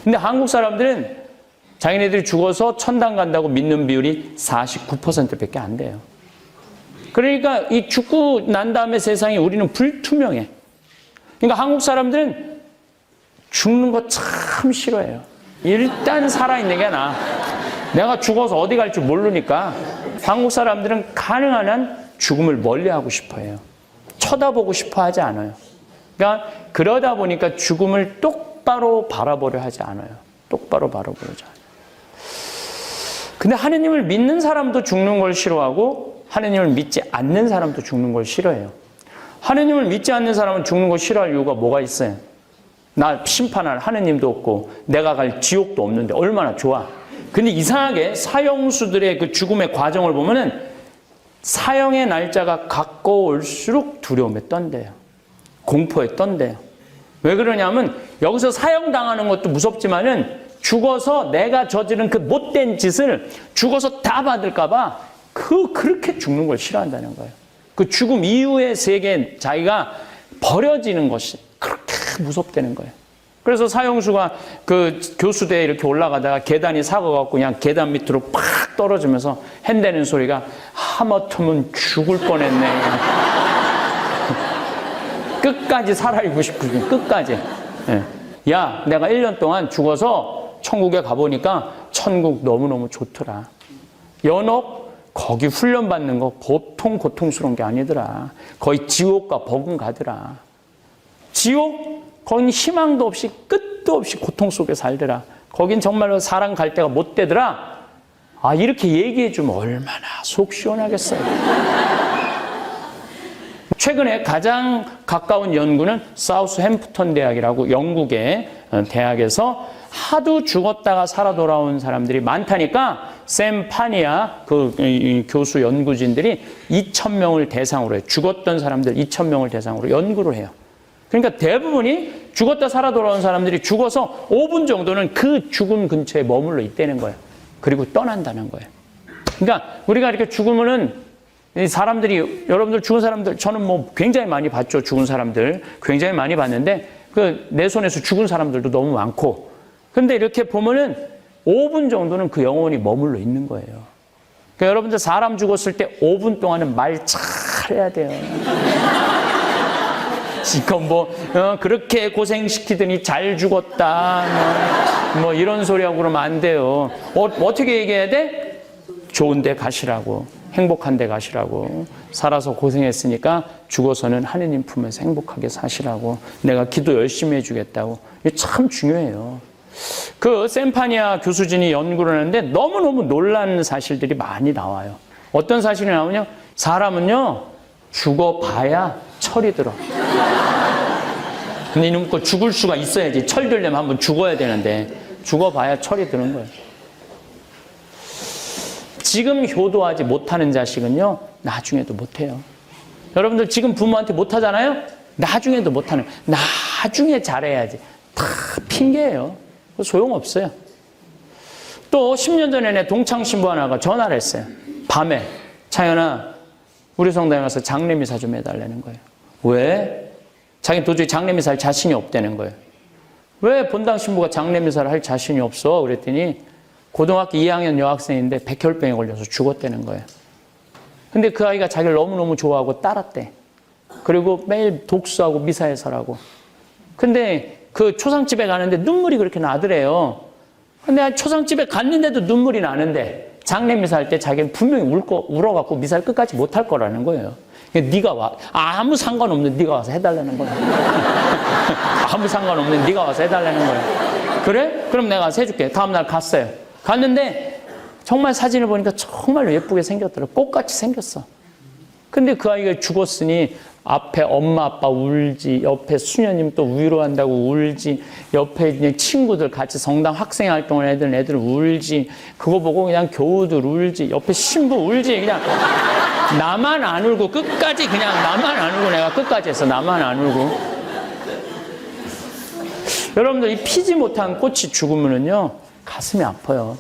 근데 한국 사람들은 자기네들이 죽어서 천당 간다고 믿는 비율이 49%밖에 안 돼요. 그러니까 이 죽고 난 다음에 세상이 우리는 불투명해. 그러니까 한국 사람들은 죽는 거 참 싫어해요. 일단 살아있는 게 나아. 내가 죽어서 어디 갈 줄 모르니까 한국 사람들은 가능한 한 죽음을 멀리하고 싶어 해요. 쳐다보고 싶어 하지 않아요. 그러니까 그러다 보니까 죽음을 똑바로 바라보려 하지 않아요. 똑바로 바라보려지 않아요. 근데 하느님을 믿는 사람도 죽는 걸 싫어하고 하느님을 믿지 않는 사람도 죽는 걸 싫어해요. 하느님을 믿지 않는 사람은 죽는 걸 싫어할 이유가 뭐가 있어요? 나 심판할 하느님도 없고 내가 갈 지옥도 없는데 얼마나 좋아. 근데 이상하게 사형수들의 그 죽음의 과정을 보면은 사형의 날짜가 가까울수록 두려움에 떤대요. 공포에 떤대요. 왜 그러냐면 여기서 사형당하는 것도 무섭지만은 죽어서 내가 저지른 그 못된 짓을 죽어서 다 받을까 봐 그렇게 죽는 걸 싫어한다는 거예요. 그 죽음 이후의 세계 자기가 버려지는 것이 그렇게 무섭다는 거예요. 그래서 사형수가 그 교수대에 이렇게 올라가다가 계단이 사고갖고 그냥 계단 밑으로 팍 떨어지면서 핸대는 소리가 하마터면 죽을 뻔했네. 끝까지 살아있고 싶거든요. 끝까지. 예. 야, 내가 1년 동안 죽어서 천국에 가보니까 천국 너무너무 좋더라. 연옥 거기 훈련받는 거 보통 고통스러운 게 아니더라. 거의 지옥과 버금가더라. 지옥? 거긴 희망도 없이 끝도 없이 고통 속에 살더라. 거긴 정말로 사람 갈 데가 못 되더라. 아, 이렇게 얘기해 주면 얼마나 속 시원하겠어요. 최근에 가장 가까운 연구는 사우스햄프턴 대학이라고 영국의 대학에서 하도 죽었다가 살아 돌아온 사람들이 많다니까 샘 파니아 그 교수 연구진들이 2,000명을 대상으로 해요. 죽었던 사람들 2,000명을 대상으로 연구를 해요. 그러니까 대부분이 죽었다 살아 돌아온 사람들이 죽어서 5분 정도는 그 죽음 근처에 머물러 있다는 거예요. 그리고 떠난다는 거예요. 그러니까 우리가 이렇게 죽으면은 사람들이, 여러분들 죽은 사람들, 저는 뭐 굉장히 많이 봤죠. 죽은 사람들. 굉장히 많이 봤는데, 내 손에서 죽은 사람들도 너무 많고. 근데 이렇게 보면은 5분 정도는 그 영혼이 머물러 있는 거예요. 그러니까 여러분들 사람 죽었을 때 5분 동안은 말 잘해야 돼요. 지금 그렇게 고생시키더니 잘 죽었다. 뭐 이런 소리하고 그러면 안 돼요. 어떻게 얘기해야 돼? 좋은 데 가시라고. 행복한 데 가시라고. 살아서 고생했으니까 죽어서는 하느님 품에서 행복하게 사시라고. 내가 기도 열심히 해주겠다고. 이게 참 중요해요. 그 샘파니아 교수진이 연구를 하는데 너무너무 놀라는 사실들이 많이 나와요. 어떤 사실이 나오냐? 사람은요, 죽어봐야 철이 들어. 근데 이놈 거 죽을 수가 있어야지. 철 들려면 한번 죽어야 되는데 죽어봐야 철이 드는 거예요. 지금 효도하지 못하는 자식은요, 나중에도 못해요. 여러분들 지금 부모한테 못하잖아요? 나중에도 못하는 거예요. 나중에 잘해야지. 다 핑계예요. 소용없어요. 또 10년 전에 내 동창 신부 하나가 전화를 했어요. 밤에. 차연아, 우리 성당에 가서 장례미사 좀 해달라는 거예요. 왜? 자기는 도저히 장례미사 할 자신이 없다는 거예요. 왜 본당 신부가 장례미사를 할 자신이 없어? 그랬더니 고등학교 2학년 여학생인데 백혈병에 걸려서 죽었다는 거예요. 근데 그 아이가 자기를 너무너무 좋아하고 따랐대. 그리고 매일 독수하고 미사에 서라고. 근데 그 초상집에 가는데 눈물이 그렇게 나더래요. 근데 초상집에 갔는데도 눈물이 나는데 장례미사 할 때 자기는 분명히 울어갖고 미사를 끝까지 못할 거라는 거예요. 네가 와. 아무 상관없는 네가 와서 해달라는 거야. 아무 상관없는 네가 와서 해달라는 거야. 그래? 그럼 내가 와서 해줄게. 다음날 갔어요. 갔는데 정말 사진을 보니까 정말 예쁘게 생겼더라고. 꽃같이 생겼어. 근데 그 아이가 죽었으니 앞에 엄마 아빠 울지, 옆에 수녀님 또 위로한다고 울지, 옆에 그냥 친구들 같이 성당 학생 활동을 하던 애들 울지, 그거 보고 그냥 교우들 울지, 옆에 신부 울지. 그냥 나만 안 울고 끝까지, 그냥 나만 안 울고 내가 끝까지 했어. 나만 안 울고. 여러분들 이 피지 못한 꽃이 죽으면은요 가슴이 아파요.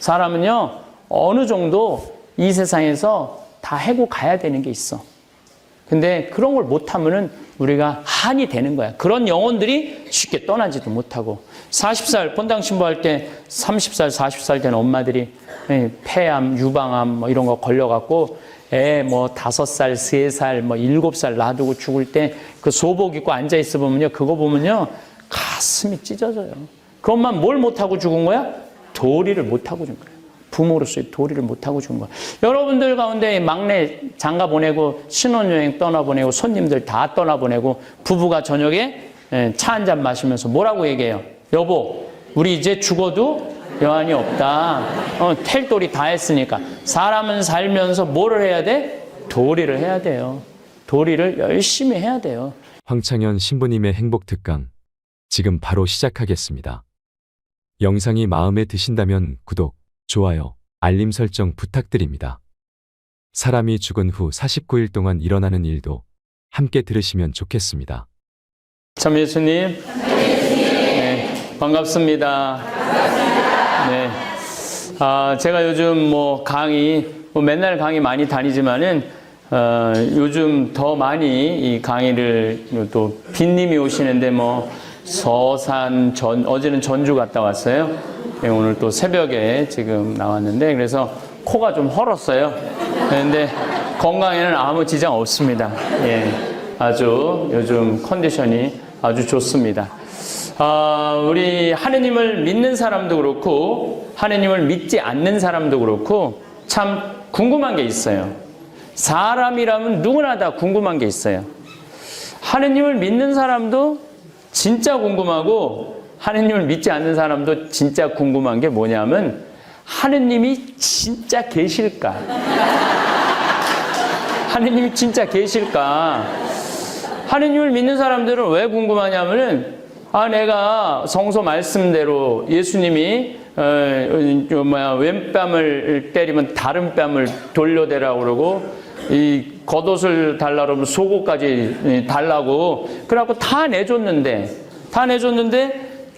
사람은요 어느 정도 이 세상에서 다 해고 가야 되는 게 있어. 근데 그런 걸 못하면은 우리가 한이 되는 거야. 그런 영혼들이 쉽게 떠나지도 못하고 40살 본당 신부할 때 30살, 40살 된 엄마들이 폐암, 유방암 뭐 이런 거 걸려갖고 애 뭐 5살, 3살, 뭐 7살 놔두고 죽을 때 그 소복 입고 앉아있어 보면요. 그거 보면요. 가슴이 찢어져요. 그것만 뭘 못하고 죽은 거야? 도리를 못하고 죽은 거야. 부모로서의 도리를 못하고 죽은 거야. 여러분들 가운데 막내 장가 보내고 신혼여행 떠나보내고 손님들 다 떠나보내고 부부가 저녁에 차 한잔 마시면서 뭐라고 얘기해요? 여보, 우리 이제 죽어도 여한이 없다. 텔도리 다 했으니까. 사람은 살면서 뭐를 해야 돼? 도리를 해야 돼요. 도리를 열심히 해야 돼요. 황창현 신부님의 행복 특강 지금 바로 시작하겠습니다. 영상이 마음에 드신다면 구독, 좋아요, 알림 설정 부탁드립니다. 사람이 죽은 후 49일 동안 일어나는 일도 함께 들으시면 좋겠습니다. 참 예수님, 네, 반갑습니다. 네, 제가 요즘 뭐 강의, 맨날 강의 많이 다니지만은 요즘 더 많이 이 강의를 또 빈님이 오시는데 뭐 서산, 어제는 전주 갔다 왔어요. 네, 오늘 또 새벽에 지금 나왔는데 그래서 코가 좀 헐었어요. 그런데 건강에는 아무 지장 없습니다. 예, 아주 요즘 컨디션이 아주 좋습니다. 우리 하느님을 믿는 사람도 그렇고 하느님을 믿지 않는 사람도 그렇고 참 궁금한 게 있어요. 사람이라면 누구나 다 궁금한 게 있어요. 하느님을 믿는 사람도 진짜 궁금하고 하느님을 믿지 않는 사람도 진짜 궁금한 게 뭐냐면 하느님이 진짜 계실까? 하느님이 진짜 계실까? 하느님을 믿는 사람들은 왜 궁금하냐면은 내가 성서 말씀대로 예수님이 왼뺨을 때리면 다른 뺨을 돌려대라고 그러고 이 겉옷을 달라고 그러면 속옷까지 달라고 그래갖고 다 내줬는데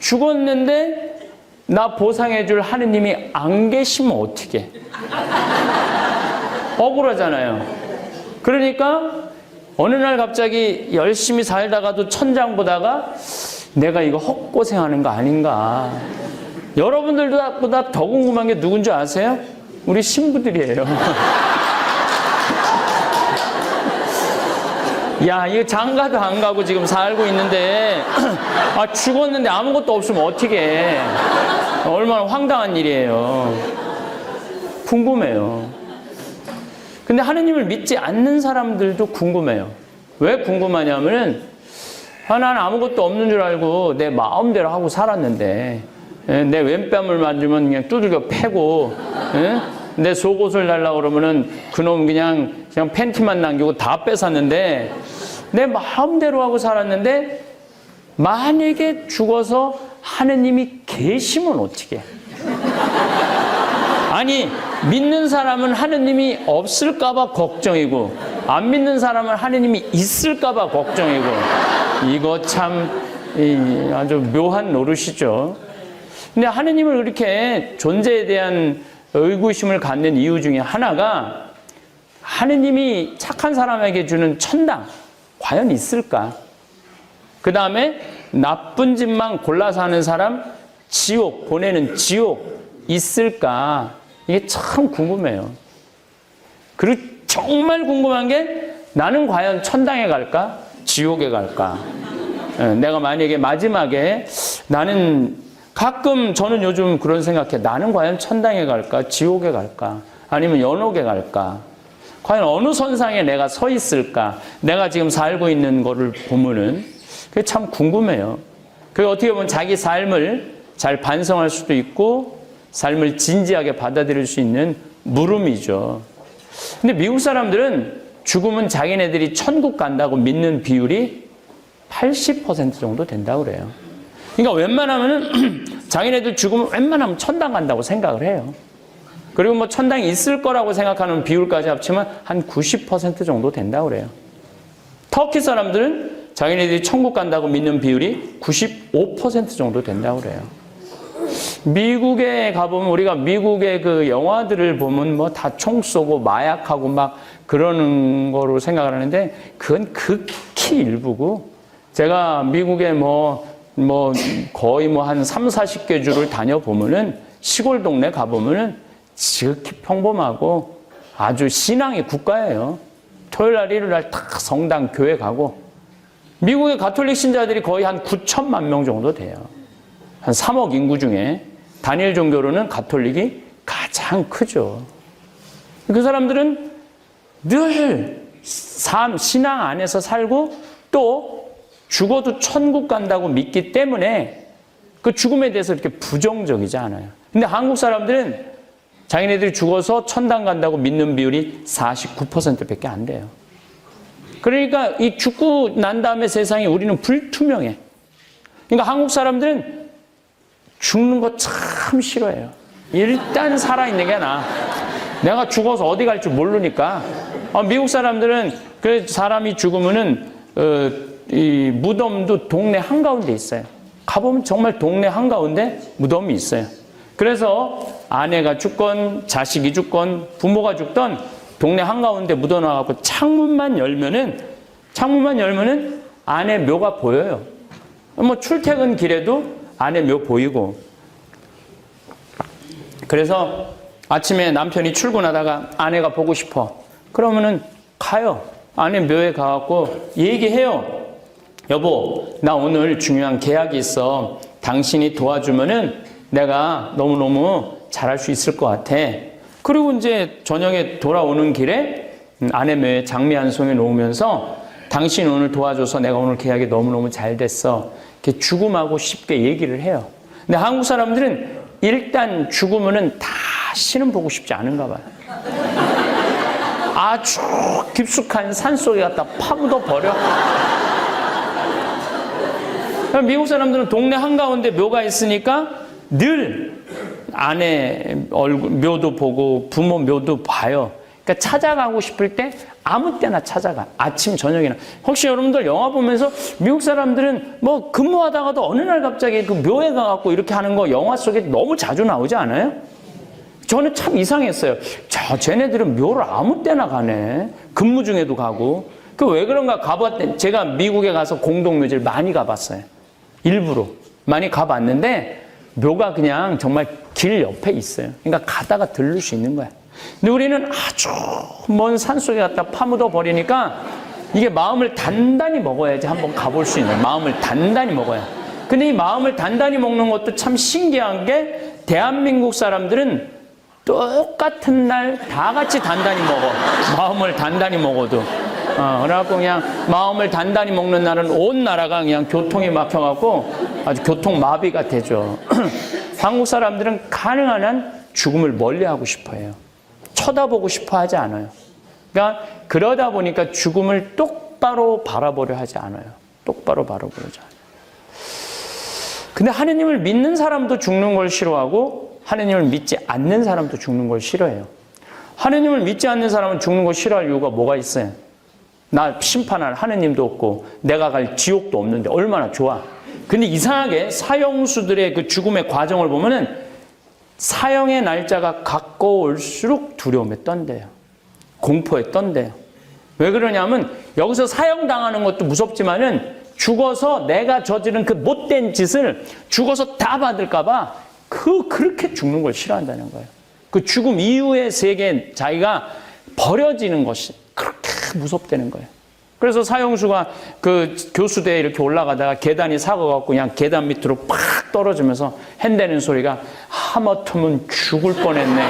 죽었는데 나 보상해줄 하느님이 안 계시면 어떻게? 억울하잖아요. 그러니까 어느 날 갑자기 열심히 살다가도 천장 보다가 내가 이거 헛고생하는 거 아닌가. 여러분들보다 더 궁금한 게 누군지 아세요? 우리 신부들이에요. 야, 이거 장가도 안 가고 지금 살고 있는데 죽었는데 아무것도 없으면 어떻게 해. 얼마나 황당한 일이에요. 궁금해요. 근데 하느님을 믿지 않는 사람들도 궁금해요. 왜 궁금하냐면은 난 아무것도 없는 줄 알고 내 마음대로 하고 살았는데 내 왼뺨을 만지면 그냥 두들겨 패고 내 속옷을 달라고 그러면은 그놈 그냥 팬티만 남기고 다 뺏었는데 내 마음대로 하고 살았는데 만약에 죽어서 하느님이 계시면 어떻게 해? 아니 믿는 사람은 하느님이 없을까봐 걱정이고 안 믿는 사람은 하느님이 있을까봐 걱정이고 이거 참 아주 묘한 노릇이죠. 근데 하느님을 이렇게 존재에 대한 의구심을 갖는 이유 중에 하나가 하느님이 착한 사람에게 주는 천당 과연 있을까? 그 다음에 나쁜 짓만 골라서 하는 사람 지옥 보내는 지옥 있을까? 이게 참 궁금해요. 그리고 정말 궁금한 게 나는 과연 천당에 갈까? 지옥에 갈까? 내가 만약에 마지막에 나는 가끔 저는 요즘 그런 생각해. 나는 과연 천당에 갈까? 지옥에 갈까? 아니면 연옥에 갈까? 과연 어느 선상에 내가 서 있을까? 내가 지금 살고 있는 거를 보면은 그게 참 궁금해요. 그게 어떻게 보면 자기 삶을 잘 반성할 수도 있고 삶을 진지하게 받아들일 수 있는 물음이죠. 근데 미국 사람들은 죽으면 자기네들이 천국 간다고 믿는 비율이 80% 정도 된다고 그래요. 그러니까 웬만하면은 자기네들 죽으면 웬만하면 천당 간다고 생각을 해요. 그리고 뭐 천당이 있을 거라고 생각하는 비율까지 합치면 한 90% 정도 된다고 그래요. 터키 사람들은 자기네들이 천국 간다고 믿는 비율이 95% 정도 된다고 그래요. 미국에 가보면 우리가 미국의 그 영화들을 보면 뭐 다 총 쏘고 마약하고 막 그러는 거로 생각을 하는데 그건 극히 일부고 제가 미국에 뭐 거의 뭐 한 3, 40개 주를 다녀보면은 시골 동네 가보면은 지극히 평범하고 아주 신앙의 국가예요. 토요일 날, 일요일 날 다 성당 교회 가고 미국의 가톨릭 신자들이 거의 한 9천만 명 정도 돼요. 한 3억 인구 중에 단일 종교로는 가톨릭이 가장 크죠. 그 사람들은 늘 신앙 안에서 살고 또 죽어도 천국 간다고 믿기 때문에 그 죽음에 대해서 이렇게 부정적이지 않아요. 근데 한국 사람들은 자기네들이 죽어서 천당 간다고 믿는 비율이 49%밖에 안 돼요. 그러니까 이 죽고 난 다음에 세상이 우리는 불투명해. 그러니까 한국 사람들은 죽는 거 참 싫어해요. 일단 살아있는 게 나아. 내가 죽어서 어디 갈지 모르니까. 미국 사람들은 그 사람이 죽으면은 이 무덤도 동네 한가운데 있어요. 가보면 정말 동네 한가운데 무덤이 있어요. 그래서 아내가 죽건 자식이 죽건 부모가 죽던 동네 한가운데 묻어놔갖고 창문만 열면은 아내 묘가 보여요. 뭐 출퇴근 길에도 아내 묘 보이고. 그래서 아침에 남편이 출근하다가 아내가 보고 싶어. 그러면은 가요. 아내 묘에 가갖고 얘기해요. 여보, 나 오늘 중요한 계약이 있어. 당신이 도와주면은 내가 너무너무 잘할 수 있을 것 같아. 그리고 이제 저녁에 돌아오는 길에 아내 묘에 장미 한 송이 놓으면서 당신 오늘 도와줘서 내가 오늘 계약이 너무너무 잘 됐어. 이렇게 죽음하고 쉽게 얘기를 해요. 근데 한국 사람들은 일단 죽으면은 다시는 보고 싶지 않은가 봐요. 아주 깊숙한 산속에 갖다 파묻어 버려. 미국 사람들은 동네 한가운데 묘가 있으니까 늘 아내 얼굴 묘도 보고 부모 묘도 봐요. 그러니까 찾아가고 싶을 때 아무 때나 찾아가. 아침 저녁이나. 혹시 여러분들 영화 보면서 미국 사람들은 뭐 근무하다가도 어느 날 갑자기 그 묘에 가갖고 이렇게 하는 거 영화 속에 너무 자주 나오지 않아요? 저는 참 이상했어요. 쟤네들은 묘를 아무 때나 가네. 근무 중에도 가고. 그 왜 그런가 제가 미국에 가서 공동묘지를 많이 가봤어요. 일부러. 많이 가봤는데 묘가 그냥 정말 길 옆에 있어요. 그러니까 가다가 들를 수 있는 거야. 근데 우리는 아주 먼 산속에 갖다 파묻어 버리니까 이게 마음을 단단히 먹어야지 한번 가볼 수 있는 마음을 단단히 먹어야. 근데 이 마음을 단단히 먹는 것도 참 신기한 게 대한민국 사람들은 똑같은 날 다 같이 단단히 먹어. 마음을 단단히 먹어도. 그래갖고 그냥 마음을 단단히 먹는 날은 온 나라가 그냥 교통이 막혀갖고 아주 교통마비가 되죠. 한국 사람들은 가능한 한 죽음을 멀리하고 싶어해요. 쳐다보고 싶어 하지 않아요. 그러니까 그러다 보니까 죽음을 똑바로 바라보려 하지 않아요. 똑바로 바라보려지 않아요. 근데 하느님을 믿는 사람도 죽는 걸 싫어하고 하느님을 믿지 않는 사람도 죽는 걸 싫어해요. 하느님을 믿지 않는 사람은 죽는 걸 싫어할 이유가 뭐가 있어요? 나 심판할 하느님도 없고 내가 갈 지옥도 없는데 얼마나 좋아. 근데 이상하게 사형수들의 그 죽음의 과정을 보면은 사형의 날짜가 가까울수록 두려움에 떤대요. 공포에 떤대요. 왜 그러냐면 여기서 사형당하는 것도 무섭지만은 죽어서 내가 저지른 그 못된 짓을 죽어서 다 받을까봐 그렇게 죽는 걸 싫어한다는 거예요. 그 죽음 이후의 세계에 자기가 버려지는 것이 그렇게 무섭다는 거예요. 그래서 사형수가 그 교수대에 이렇게 올라가다가 계단이 사고갖고 그냥 계단 밑으로 팍 떨어지면서 핸대는 소리가 하마터면 죽을 뻔했네.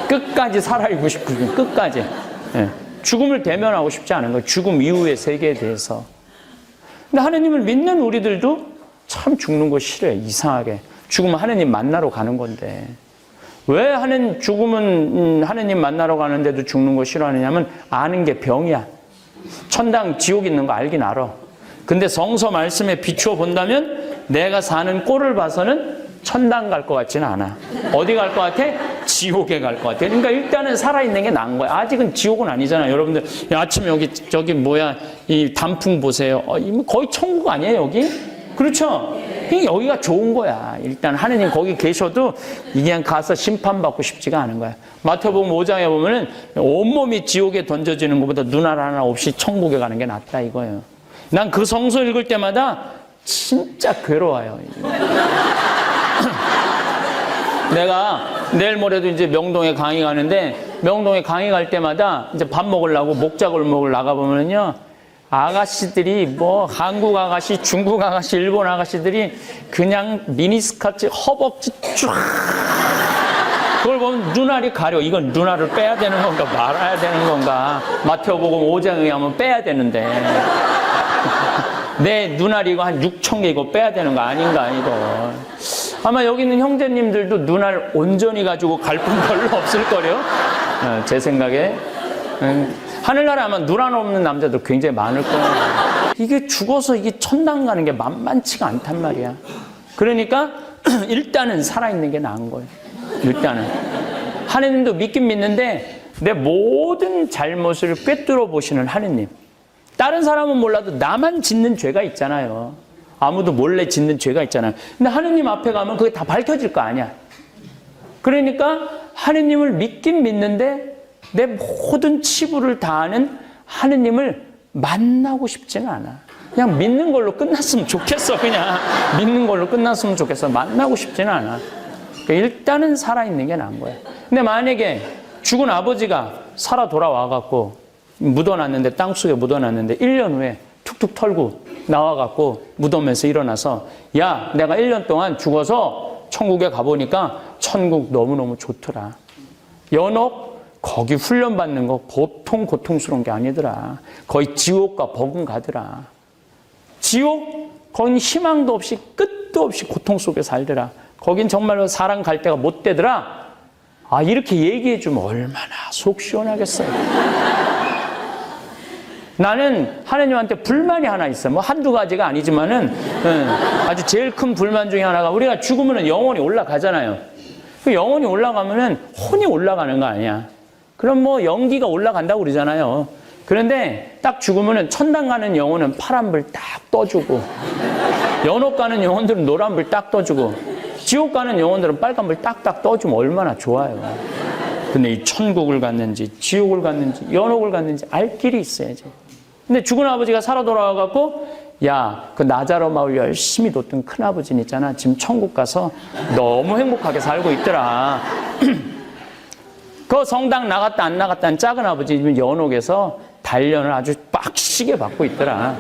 끝까지 살아있고 싶거든요. 끝까지. 네. 죽음을 대면하고 싶지 않은 거예요. 죽음 이후의 세계에 대해서. 근데 하느님을 믿는 우리들도 참 죽는 거 싫어요. 이상하게. 죽으면 하느님 만나러 가는 건데. 왜 죽음은 하느님 만나러 가는데도 죽는 거 싫어하느냐면 아는 게 병이야. 천당 지옥 있는 거 알긴 알아. 근데 성서 말씀에 비추어 본다면 내가 사는 꼴을 봐서는 천당 갈 것 같지는 않아. 어디 갈 것 같아? 지옥에 갈 것 같아. 그러니까 일단은 살아있는 게 나은 거야. 아직은 지옥은 아니잖아요. 여러분들 아침에 저기 뭐야 이 단풍 보세요. 거의 천국 아니에요 여기? 그렇죠? 여기가 좋은 거야. 일단 하느님 거기 계셔도 그냥 가서 심판받고 싶지가 않은 거야. 마태복음 5장에 보면은 온몸이 지옥에 던져지는 것보다 눈알 하나 없이 천국에 가는 게 낫다 이거예요. 난 그 성서 읽을 때마다 진짜 괴로워요. 내가 내일 모레도 이제 명동에 강의 가는데, 명동에 강의 갈 때마다 이제 밥 먹으려고 목자골목을 나가보면요, 아가씨들이 뭐 한국 아가씨, 중국 아가씨, 일본 아가씨들이 그냥 미니스커트 허벅지 쫙, 그걸 보면 눈알이 가려. 이건 눈알을 빼야 되는 건가 말아야 되는 건가. 마태복음 5장에 의하면 빼야 되는데 내 눈알이 이거 한 6천 개 이거 빼야 되는 거 아닌가 이거. 아마 여기 있는 형제님들도 눈알 온전히 가지고 갈 분 별로 없을 거래요. 제 생각에. 하늘나라에 아마 눈알 없는 남자들 굉장히 많을 거예요. 이게 죽어서 이게 천당 가는 게 만만치가 않단 말이야. 그러니까 일단은 살아있는 게 나은 거예요. 일단은. 하느님도 믿긴 믿는데 내 모든 잘못을 꿰뚫어 보시는 하느님. 다른 사람은 몰라도 나만 짓는 죄가 있잖아요. 아무도 몰래 짓는 죄가 있잖아요. 근데 하느님 앞에 가면 그게 다 밝혀질 거 아니야. 그러니까 하느님을 믿긴 믿는데 내 모든 치부를 다하는 하느님을 만나고 싶지는 않아. 그냥 믿는 걸로 끝났으면 좋겠어. 그냥 믿는 걸로 끝났으면 좋겠어. 만나고 싶지는 않아. 그러니까 일단은 살아있는 게 나은 거야. 근데 만약에 죽은 아버지가 살아 돌아와갖고 묻어놨는데, 땅속에 묻어놨는데 1년 후에 툭툭 털고 나와갖고 무덤에서 일어나서, 야, 내가 1년 동안 죽어서 천국에 가보니까 천국 너무너무 좋더라. 연옥 거기 훈련받는 거 보통 고통스러운 게 아니더라. 거의 지옥과 버금 가더라. 지옥 거긴 희망도 없이 끝도 없이 고통 속에 살더라. 거긴 정말로 사람 갈 데가 못 되더라. 아, 이렇게 얘기해 주면 얼마나 속 시원하겠어요. 나는 하나님한테 불만이 하나 있어. 뭐 한두 가지가 아니지만은 아주 제일 큰 불만 중에 하나가, 우리가 죽으면 영혼이 올라가잖아요. 그 영혼이 올라가면은 혼이 올라가는 거 아니야. 그럼 뭐 연기가 올라간다고 그러잖아요. 그런데 딱 죽으면은 천당 가는 영혼은 파란불 딱 떠주고, 연옥 가는 영혼들은 노란불 딱 떠주고, 지옥 가는 영혼들은 빨간불 딱딱 떠주면 얼마나 좋아요. 근데 이 천국을 갔는지 지옥을 갔는지 연옥을 갔는지 알 길이 있어야지. 근데 죽은 아버지가 살아 돌아와갖고, 야, 그 나자로 마을 열심히 돕던 큰아버지 있잖아. 지금 천국 가서 너무 행복하게 살고 있더라. 그 성당 나갔다 안 나갔다는 작은 아버지 지금 연옥에서 단련을 아주 빡시게 받고 있더라.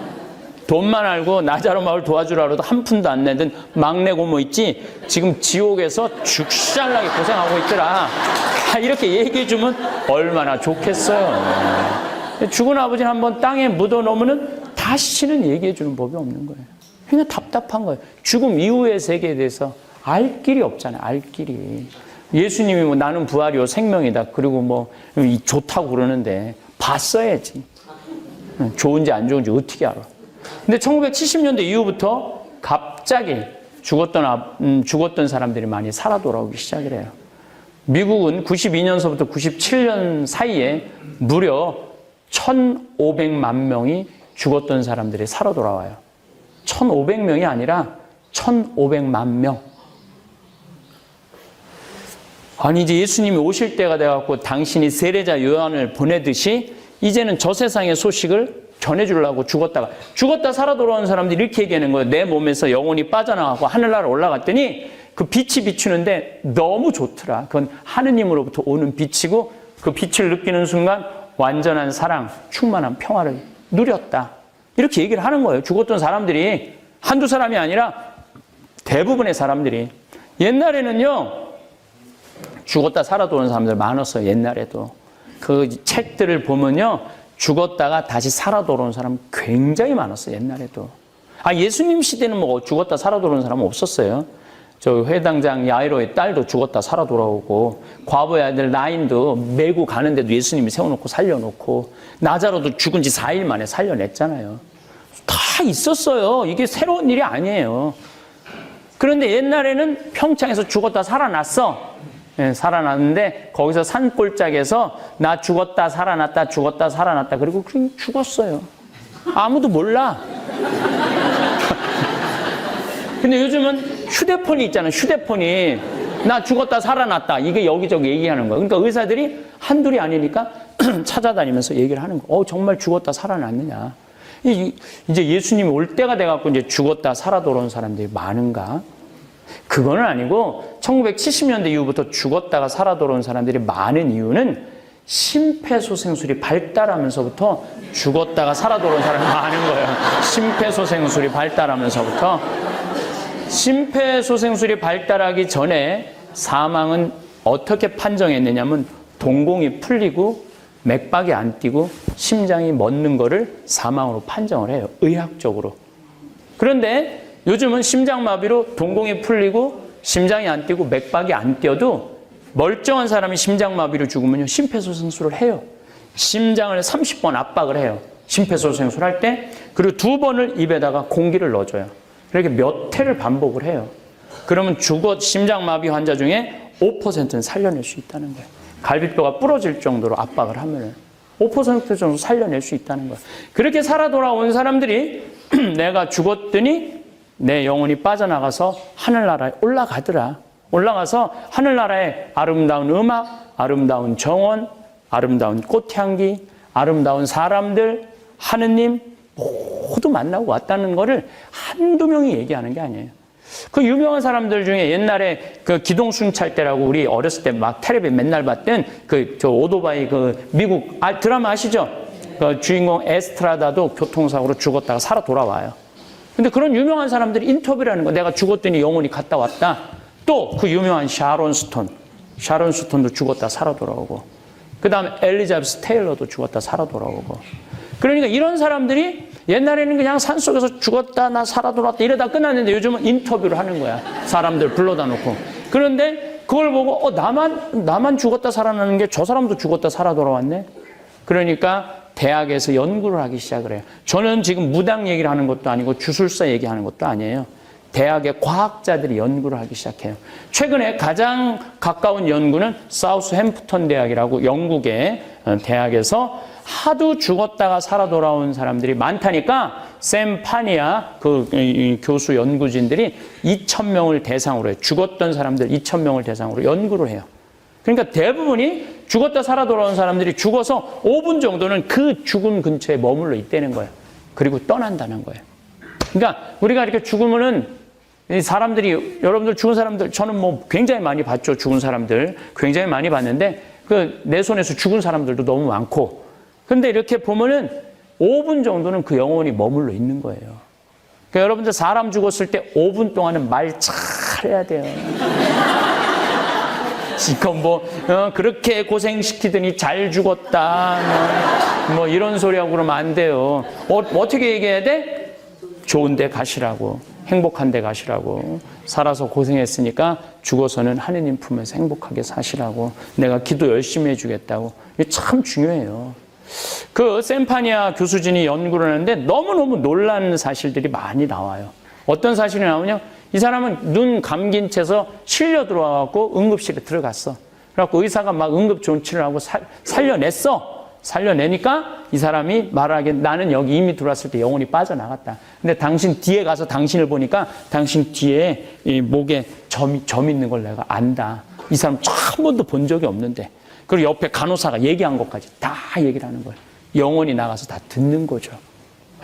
돈만 알고 나자로 마을 도와주라 그래도 한 푼도 안 내던 막내 고모 있지? 지금 지옥에서 죽살나게 고생하고 있더라. 이렇게 얘기해주면 얼마나 좋겠어요. 죽은 아버지는 한번 땅에 묻어놓으면 다시는 얘기해주는 법이 없는 거예요. 그냥 답답한 거예요. 죽음 이후의 세계에 대해서 알 길이 없잖아요. 알 길이. 예수님이 뭐 나는 부활이요 생명이다. 그리고 뭐 좋다고 그러는데 봤어야지. 좋은지 안 좋은지 어떻게 알아. 근데 1970년대 이후부터 갑자기 죽었던 사람들이 많이 살아 돌아오기 시작을 해요. 미국은 92년서부터 97년 사이에 무려 1,500만 명이 죽었던 사람들이 살아 돌아와요. 1,500명이 아니라 1,500만 명. 아니, 이제 예수님이 오실 때가 돼갖고 당신이 세례자 요한을 보내듯이 이제는 저 세상의 소식을 전해주려고 죽었다 살아 돌아온 사람들이 이렇게 얘기하는 거예요. 내 몸에서 영혼이 빠져나가고 하늘나라 올라갔더니 그 빛이 비추는데 너무 좋더라. 그건 하느님으로부터 오는 빛이고, 그 빛을 느끼는 순간 완전한 사랑, 충만한 평화를 누렸다. 이렇게 얘기를 하는 거예요. 죽었던 사람들이 한두 사람이 아니라 대부분의 사람들이. 옛날에는요, 죽었다 살아 돌아온 사람들 많았어요. 옛날에도. 그 책들을 보면요, 죽었다가 다시 살아 돌아온 사람 굉장히 많았어요. 옛날에도. 아, 예수님 시대는 뭐 죽었다 살아 돌아온 사람은 없었어요. 저 회당장 야이로의 딸도 죽었다 살아 돌아오고, 과부의 아들 나인도 메고 가는데도 예수님이 세워놓고 살려놓고, 나자로도 죽은 지 4일 만에 살려냈잖아요. 다 있었어요. 이게 새로운 일이 아니에요. 그런데 옛날에는 평창에서 죽었다 살아났어. 예, 살아났는데 거기서 산골짜기에서 나 죽었다 살아났다 죽었다 살아났다 그리고 그냥 죽었어요. 아무도 몰라. 근데 요즘은 휴대폰이 있잖아. 휴대폰이 나 죽었다 살아났다. 이게 여기저기 얘기하는 거야. 그러니까 의사들이 한둘이 아니니까 찾아다니면서 얘기를 하는 거야. 정말 죽었다 살아났느냐. 이제 예수님이 올 때가 돼갖고 이제 죽었다 살아 돌아온 사람들이 많은가? 그거는 아니고 1970년대 이후부터 죽었다가 살아 돌아온 사람들이 많은 이유는 심폐소생술이 발달하면서부터 죽었다가 살아 돌아온 사람이 많은 거예요. 심폐소생술이 발달하면서부터. 심폐소생술이 발달하기 전에 사망은 어떻게 판정했느냐면 동공이 풀리고 맥박이 안 뛰고 심장이 멎는 거를 사망으로 판정을 해요. 의학적으로. 그런데 요즘은 심장마비로 동공이 풀리고 심장이 안 뛰고 맥박이 안 뛰어도 멀쩡한 사람이 심장마비로 죽으면요. 심폐소생술을 해요. 심장을 30번 압박을 해요. 심폐소생술 할 때. 그리고 2번을 입에다가 공기를 넣어줘요. 그렇게 몇 회를 반복을 해요. 그러면 심장마비 환자 중에 5%는 살려낼 수 있다는 거예요. 갈비뼈가 부러질 정도로 압박을 하면 5% 정도 살려낼 수 있다는 거예요. 그렇게 살아 돌아온 사람들이 내가 죽었더니 내 영혼이 빠져나가서 하늘나라에 올라가더라. 올라가서 하늘나라에 아름다운 음악, 아름다운 정원, 아름다운 꽃향기, 아름다운 사람들, 하느님 모두 만나고 왔다는 거를 한두 명이 얘기하는 게 아니에요. 그 유명한 사람들 중에 옛날에 그 기동순찰 때라고 우리 어렸을 때 막 텔레비 맨날 봤던 저 오토바이 미국 드라마 아시죠? 그 주인공 에스트라다도 교통사고로 죽었다가 살아 돌아와요. 근데 그런 유명한 사람들이 인터뷰를 하는 거. 내가 죽었더니 영혼이 갔다 왔다. 또 그 유명한 샤론 스톤도 죽었다 살아 돌아오고. 그 다음에 엘리자베스 테일러도 죽었다 살아 돌아오고. 그러니까 이런 사람들이 옛날에는 그냥 산속에서 죽었다 나 살아 돌아왔다 이러다 끝났는데 요즘은 인터뷰를 하는 거야. 사람들 불러다 놓고. 그런데 그걸 보고 나만 죽었다 살아나는 게 저 사람도 죽었다 살아 돌아왔네. 그러니까 대학에서 연구를 하기 시작을 해요. 저는 지금 무당 얘기를 하는 것도 아니고 주술사 얘기하는 것도 아니에요. 대학의 과학자들이 연구를 하기 시작해요. 최근에 가장 가까운 연구는 사우스햄프턴 대학이라고 영국의 대학에서 하도 죽었다가 살아 돌아온 사람들이 많다니까 샘 파니아 교수 연구진들이 2,000명을 대상으로 해요. 죽었던 사람들 2,000명을 대상으로 연구를 해요. 그러니까 대부분이 죽었다 살아 돌아온 사람들이 죽어서 5분 정도는 그 죽음 근처에 머물러 있다는 거예요. 그리고 떠난다는 거예요. 그러니까 우리가 이렇게 죽으면은 사람들이, 여러분들 죽은 사람들, 저는 뭐 굉장히 많이 봤죠. 죽은 사람들. 굉장히 많이 봤는데, 내 손에서 죽은 사람들도 너무 많고. 근데 이렇게 보면은 5분 정도는 그 영혼이 머물러 있는 거예요. 그러니까 여러분들 사람 죽었을 때 5분 동안은 말 잘해야 돼요. 지금 그렇게 고생시키더니 잘 죽었다. 뭐 이런 소리하고 그러면 안 돼요. 어떻게 얘기해야 돼? 좋은 데 가시라고. 행복한 데 가시라고. 살아서 고생했으니까 죽어서는 하느님 품에서 행복하게 사시라고. 내가 기도 열심히 해주겠다고. 이게 참 중요해요. 샘파니아 교수진이 연구를 하는데 너무너무 놀라는 사실들이 많이 나와요. 어떤 사실이 나오냐? 이 사람은 눈 감긴 채서 실려 들어와갖고 응급실에 들어갔어. 그래갖고 의사가 막 응급 조치를 하고 살려냈어. 살려내니까 이 사람이 말하기에 나는 여기 이미 들어왔을 때 영혼이 빠져나갔다. 근데 당신 뒤에 가서 당신을 보니까 당신 뒤에 이 목에 점 있는 걸 내가 안다. 이 사람 한 번도 본 적이 없는데. 그리고 옆에 간호사가 얘기한 것까지 다 얘기를 하는 거예요. 영혼이 나가서 다 듣는 거죠.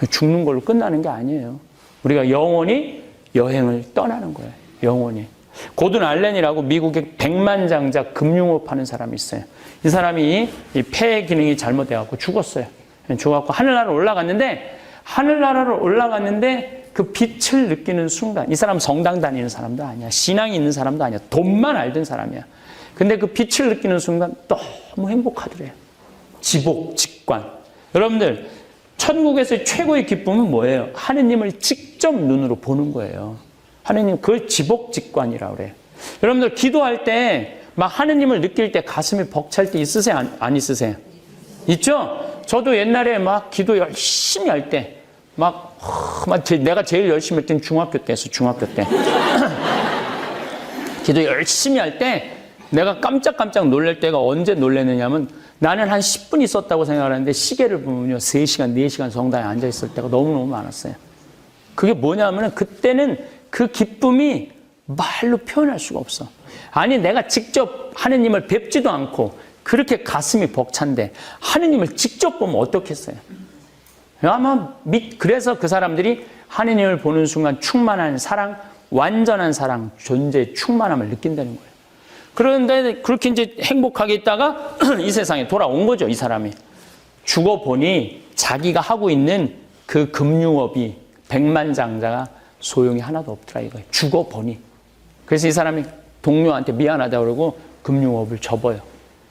죽는 걸로 끝나는 게 아니에요. 우리가 영원히 여행을 떠나는 거예요. 영원히. 고든 알렌이라고 미국의 백만장자 금융업 하는 사람이 있어요. 이 사람이 이 폐 기능이 잘못돼갖고 죽었어요. 죽어갖고 하늘나라로 올라갔는데 그 빛을 느끼는 순간, 이 사람 성당 다니는 사람도 아니야. 신앙이 있는 사람도 아니야. 돈만 알던 사람이야. 근데 그 빛을 느끼는 순간 너무 행복하더래요. 지복직관. 여러분들, 천국에서의 최고의 기쁨은 뭐예요? 하느님을 직접 눈으로 보는 거예요. 하느님, 그걸 지복직관이라고 그래요. 여러분들, 기도할 때 막 하느님을 느낄 때 가슴이 벅찰 때 있으세요? 안 있으세요? 있죠? 저도 옛날에 막 기도 열심히 할 때, 내가 제일 열심히 할 때는 중학교 때였어, 중학교 때. 기도 열심히 할 때 내가 깜짝깜짝 놀랄 때가 언제 놀랐느냐면 나는 한 10분 있었다고 생각하는데 시계를 보면요. 3시간, 4시간 성당에 앉아있을 때가 너무너무 많았어요. 그게 뭐냐면은 그때는 그 기쁨이 말로 표현할 수가 없어. 아니, 내가 직접 하느님을 뵙지도 않고 그렇게 가슴이 벅찬데 하느님을 직접 보면 어떻겠어요? 아마 그래서 그 사람들이 하느님을 보는 순간 충만한 사랑, 완전한 사랑, 존재의 충만함을 느낀다는 거예요. 그런데 그렇게 이제 행복하게 있다가 이 세상에 돌아온 거죠, 이 사람이. 죽어보니 자기가 하고 있는 그 금융업이 백만장자가 소용이 하나도 없더라 이거예요. 죽어보니. 그래서 이 사람이 동료한테 미안하다고 그러고 금융업을 접어요.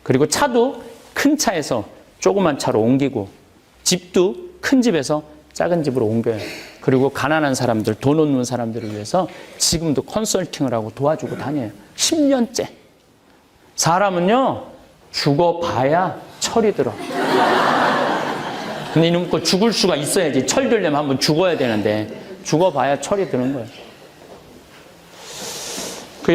그리고 차도 큰 차에서 조그만 차로 옮기고 집도 큰 집에서 작은 집으로 옮겨요. 그리고 가난한 사람들, 돈 없는 사람들을 위해서 지금도 컨설팅을 하고 도와주고 다녀요. 10년째. 사람은요, 죽어봐야 철이 들어. 근데 이놈 거 죽을 수가 있어야지. 철 들려면 한번 죽어야 되는데, 죽어봐야 철이 드는 거예요. 그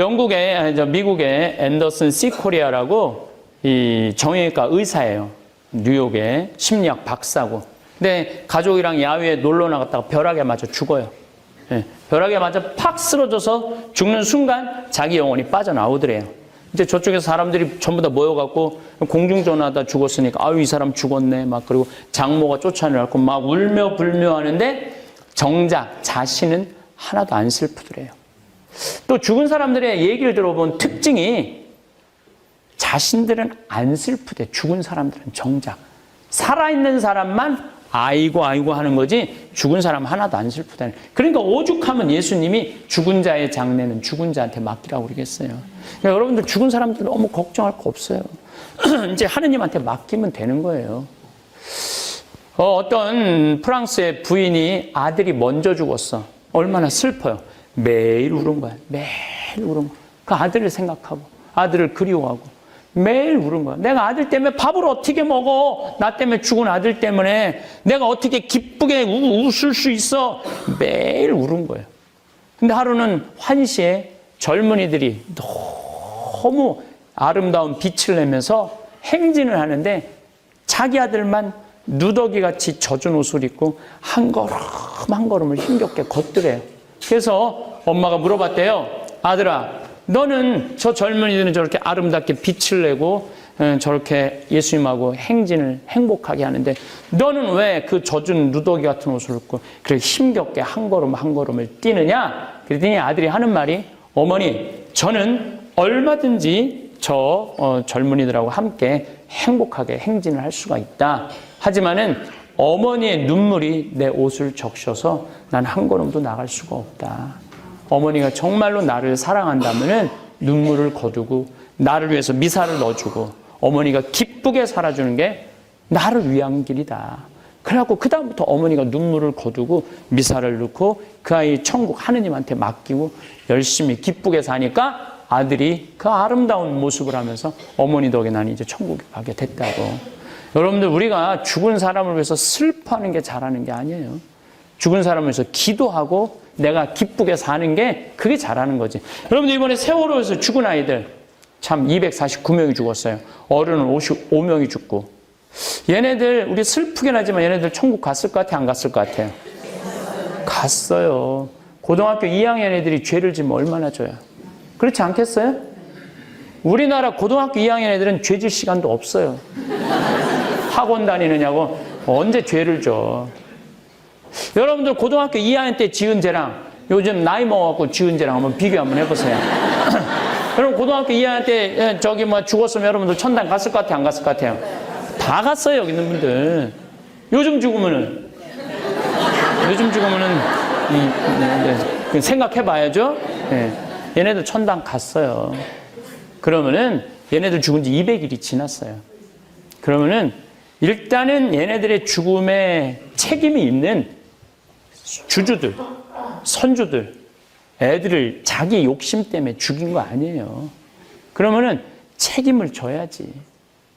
미국의 앤더슨 C 코리아라고 이 정형외과 의사예요. 뉴욕의 심리학 박사고. 근데 가족이랑 야외에 놀러 나갔다가 벼락에 맞아 죽어요. 네, 벼락에 맞아 팍 쓰러져서 죽는 순간 자기 영혼이 빠져나오더래요. 이제 저쪽에서 사람들이 전부 다 모여갖고 공중전화하다 죽었으니까 아유 이 사람 죽었네 막 그리고 장모가 쫓아내갖고 막 울며 불며 하는데 정작 자신은 하나도 안 슬프더래요. 또 죽은 사람들의 얘기를 들어본 특징이 자신들은 안 슬프대. 죽은 사람들은 정작 살아있는 사람만 아이고 아이고 하는 거지 죽은 사람 하나도 안 슬프다는. 그러니까 오죽하면 예수님이 죽은 자의 장례는 죽은 자한테 맡기라고 그러겠어요. 그러니까 여러분들 죽은 사람들 너무 걱정할 거 없어요. 이제 하느님한테 맡기면 되는 거예요. 어떤 프랑스의 부인이 아들이 먼저 죽었어. 얼마나 슬퍼요. 매일 울은 거야. 매일 울은 거야. 그 아들을 생각하고 아들을 그리워하고 매일 울은 거야. 내가 아들 때문에 밥을 어떻게 먹어? 나 때문에 죽은 아들 때문에 내가 어떻게 기쁘게 웃을 수 있어? 매일 울은 거예요. 근데 하루는 환시에 젊은이들이 너무 아름다운 빛을 내면서 행진을 하는데 자기 아들만 누더기같이 젖은 옷을 입고 한 걸음 한 걸음을 힘겹게 걷더래요. 그래서 엄마가 물어봤대요. 아들아, 너는 저 젊은이들은 저렇게 아름답게 빛을 내고 저렇게 예수님하고 행진을 행복하게 하는데 너는 왜 그 젖은 누더기 같은 옷을 입고 그렇게 힘겹게 한 걸음 한 걸음을 뛰느냐? 그랬더니 아들이 하는 말이 어머니, 저는 얼마든지 저 젊은이들하고 함께 행복하게 행진을 할 수가 있다. 하지만은 어머니의 눈물이 내 옷을 적셔서 난 한 걸음도 나갈 수가 없다. 어머니가 정말로 나를 사랑한다면은 눈물을 거두고 나를 위해서 미사를 넣어주고 어머니가 기쁘게 살아주는 게 나를 위한 길이다. 그래갖고 그 다음부터 어머니가 눈물을 거두고 미사를 넣고 그 아이 천국 하느님한테 맡기고 열심히 기쁘게 사니까 아들이 그 아름다운 모습을 하면서 어머니 덕에 나는 이제 천국에 가게 됐다고. 여러분들 우리가 죽은 사람을 위해서 슬퍼하는 게 잘하는 게 아니에요. 죽은 사람을 위해서 기도하고 내가 기쁘게 사는 게 그게 잘하는 거지. 여러분들 이번에 세월호에서 죽은 아이들 참 249명이 죽었어요. 어른은 55명이 죽고. 얘네들 우리 슬프긴 하지만 얘네들 천국 갔을 것 같아 안 갔을 것 같아요? 갔어요. 고등학교 2학년 애들이 죄를 지면 얼마나 져요? 그렇지 않겠어요? 우리나라 고등학교 2학년 애들은 죄 질 시간도 없어요. 학원 다니느냐고 언제 죄를 져. 여러분들 고등학교 2학년 때 지은 죄랑 요즘 나이 먹어갖고 지은 죄랑 한번 비교 한번 해보세요. 여러분 고등학교 2학년 때 저기 뭐 죽었으면 여러분들 천당 갔을 것 같아요? 안 갔을 것 같아요? 다 갔어요 여기 있는 분들. 요즘 죽으면은 생각해봐야죠. 네. 얘네들 천당 갔어요. 그러면은 얘네들 죽은 지 200일이 지났어요. 그러면은 일단은 얘네들의 죽음에 책임이 있는 주주들, 선주들, 애들을 자기 욕심 때문에 죽인 거 아니에요. 그러면은 책임을 져야지.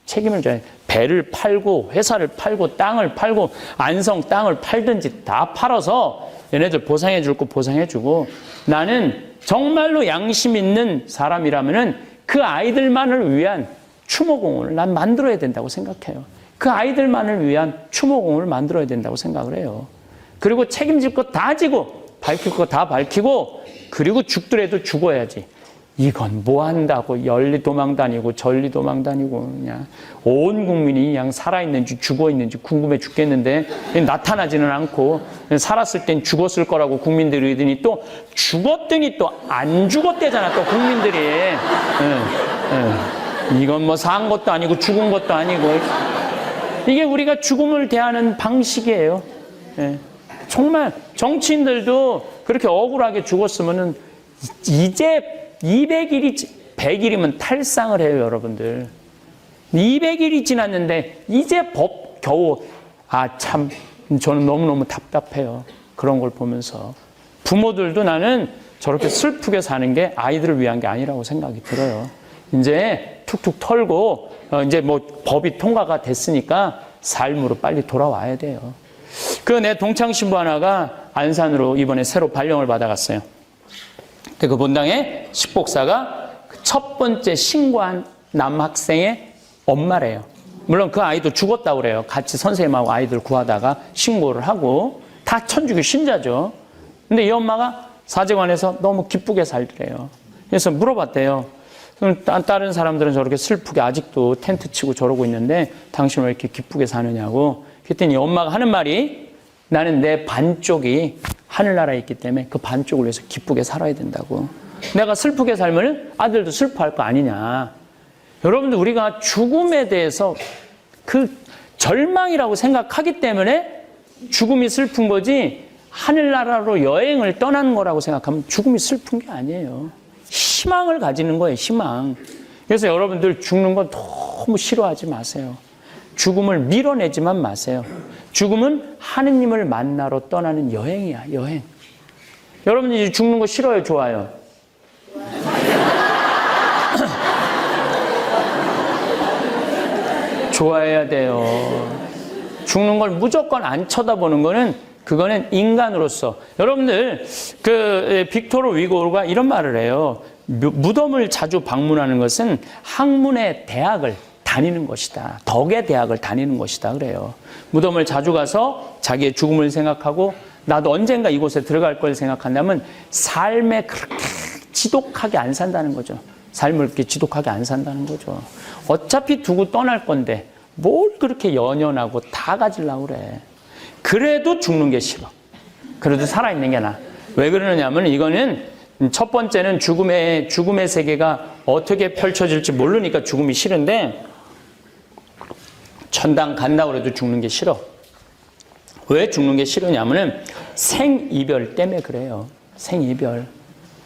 책임을 져야 돼. 배를 팔고 회사를 팔고 땅을 팔고 안성 땅을 팔든지 다 팔아서 얘네들 보상해 줄 거 보상해 주고 나는 정말로 양심 있는 사람이라면은 그 아이들만을 위한 추모공원을 난 만들어야 된다고 생각해요. 그 아이들만을 위한 추모공원을 만들어야 된다고 생각을 해요. 그리고 책임질 거 다 지고 밝힐 거 다 밝히고 그리고 죽더라도 죽어야지. 이건 뭐 한다고 열리 도망 다니고 전리 도망 다니고 그냥 온 국민이 그냥 살아있는지 죽어있는지 궁금해 죽겠는데 나타나지는 않고 살았을 땐 죽었을 거라고 국민들이 의더니 또 죽었더니 또 안 죽었대잖아 또 국민들이. 이건 뭐 산 것도 아니고 죽은 것도 아니고 이게 우리가 죽음을 대하는 방식이에요. 정말 정치인들도 그렇게 억울하게 죽었으면은 이제 200일이, 100일이면 탈상을 해요, 여러분들. 200일이 지났는데, 이제 법 겨우, 참, 저는 너무너무 답답해요. 그런 걸 보면서. 부모들도 나는 저렇게 슬프게 사는 게 아이들을 위한 게 아니라고 생각이 들어요. 이제 툭툭 털고, 이제 뭐 법이 통과가 됐으니까 삶으로 빨리 돌아와야 돼요. 내 동창신부 하나가 안산으로 이번에 새로 발령을 받아갔어요. 그 본당에 식복사가 첫 번째 신고한 남학생의 엄마래요. 물론 그 아이도 죽었다고 그래요. 같이 선생님하고 아이들 구하다가 신고를 하고 다 천주교 신자죠. 근데 이 엄마가 사제관에서 너무 기쁘게 살더래요. 그래서 물어봤대요. 다른 사람들은 저렇게 슬프게 아직도 텐트 치고 저러고 있는데 당신은 왜 이렇게 기쁘게 사느냐고. 그랬더니 엄마가 하는 말이 나는 내 반쪽이 하늘나라에 있기 때문에 그 반쪽을 위해서 기쁘게 살아야 된다고. 내가 슬프게 살면 아들도 슬퍼할 거 아니냐. 여러분들 우리가 죽음에 대해서 그 절망이라고 생각하기 때문에 죽음이 슬픈 거지 하늘나라로 여행을 떠나는 거라고 생각하면 죽음이 슬픈 게 아니에요. 희망을 가지는 거예요. 희망. 그래서 여러분들 죽는 건 너무 싫어하지 마세요. 죽음을 밀어내지만 마세요. 죽음은 하느님을 만나러 떠나는 여행이야, 여행. 여러분들이 죽는 거 싫어요, 좋아요? 좋아해야 돼요. 죽는 걸 무조건 안 쳐다보는 거는 그거는 인간으로서. 여러분들 빅토르 위고가 이런 말을 해요. 무덤을 자주 방문하는 것은 학문의 대학을 다니는 것이다. 덕의 대학을 다니는 것이다. 그래요. 무덤을 자주 가서 자기의 죽음을 생각하고 나도 언젠가 이곳에 들어갈 걸 생각한다면 삶에 그렇게 지독하게 안 산다는 거죠. 삶을 그렇게 지독하게 안 산다는 거죠. 어차피 두고 떠날 건데 뭘 그렇게 연연하고 다 가지려고 그래. 그래도 죽는 게 싫어. 그래도 살아있는 게 나아. 왜 그러느냐면 이거는 첫 번째는 죽음의 세계가 어떻게 펼쳐질지 모르니까 죽음이 싫은데 천당 간다고 해도 죽는 게 싫어. 왜 죽는 게 싫으냐면은 생이별 때문에 그래요. 생이별.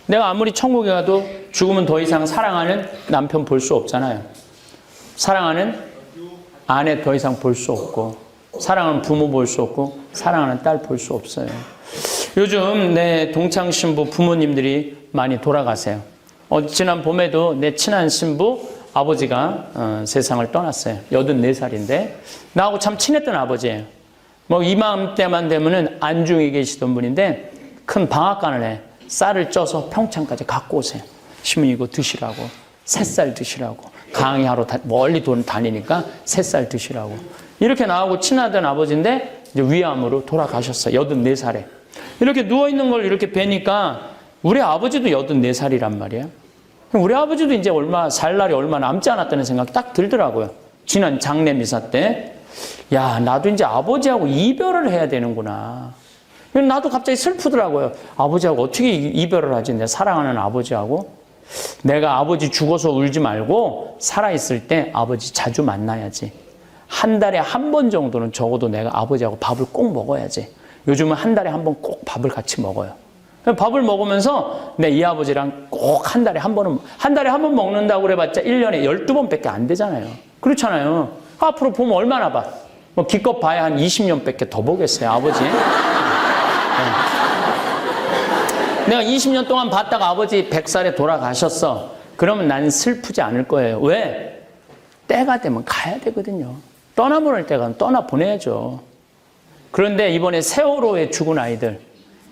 내가 아무리 천국에 가도 죽으면 더 이상 사랑하는 남편 볼 수 없잖아요. 사랑하는 아내 더 이상 볼 수 없고, 사랑하는 부모 볼 수 없고, 사랑하는 딸 볼 수 없어요. 요즘 내 동창 신부 부모님들이 많이 돌아가세요. 지난 봄에도 내 친한 신부 아버지가 세상을 떠났어요. 84살인데 나하고 참 친했던 아버지예요. 뭐 이맘때만 되면은 안중에 계시던 분인데 큰 방앗간을 쌀을 쪄서 평창까지 갖고 오세요. 시민 이거 드시라고. 새쌀 드시라고. 강의하러 멀리 다니니까 새쌀 드시라고. 이렇게 나하고 친하던 아버지인데 이제 위암으로 돌아가셨어요. 84살에. 이렇게 누워있는 걸 이렇게 뵈니까 우리 아버지도 84살이란 말이에요. 우리 아버지도 이제 살 날이 얼마 남지 않았다는 생각이 딱 들더라고요. 지난 장례 미사 때. 야, 나도 이제 아버지하고 이별을 해야 되는구나. 나도 갑자기 슬프더라고요. 아버지하고 어떻게 이별을 하지? 내 사랑하는 아버지하고. 내가 아버지 죽어서 울지 말고 살아있을 때 아버지 자주 만나야지. 한 달에 한 번 정도는 적어도 내가 아버지하고 밥을 꼭 먹어야지. 요즘은 한 달에 한 번 꼭 밥을 같이 먹어요. 밥을 먹으면서 내 이 아버지랑 꼭 한 달에 한 번 먹는다고 그래봤자 1년에 12번밖에 안 되잖아요. 그렇잖아요. 앞으로 보면 얼마나 봐. 뭐 기껏 봐야 한 20년밖에 더 보겠어요, 아버지. 내가 20년 동안 봤다가 아버지 100살에 돌아가셨어. 그러면 나는 슬프지 않을 거예요. 왜? 때가 되면 가야 되거든요. 떠나보낼 때가 떠나보내야죠. 그런데 이번에 세월호에 죽은 아이들,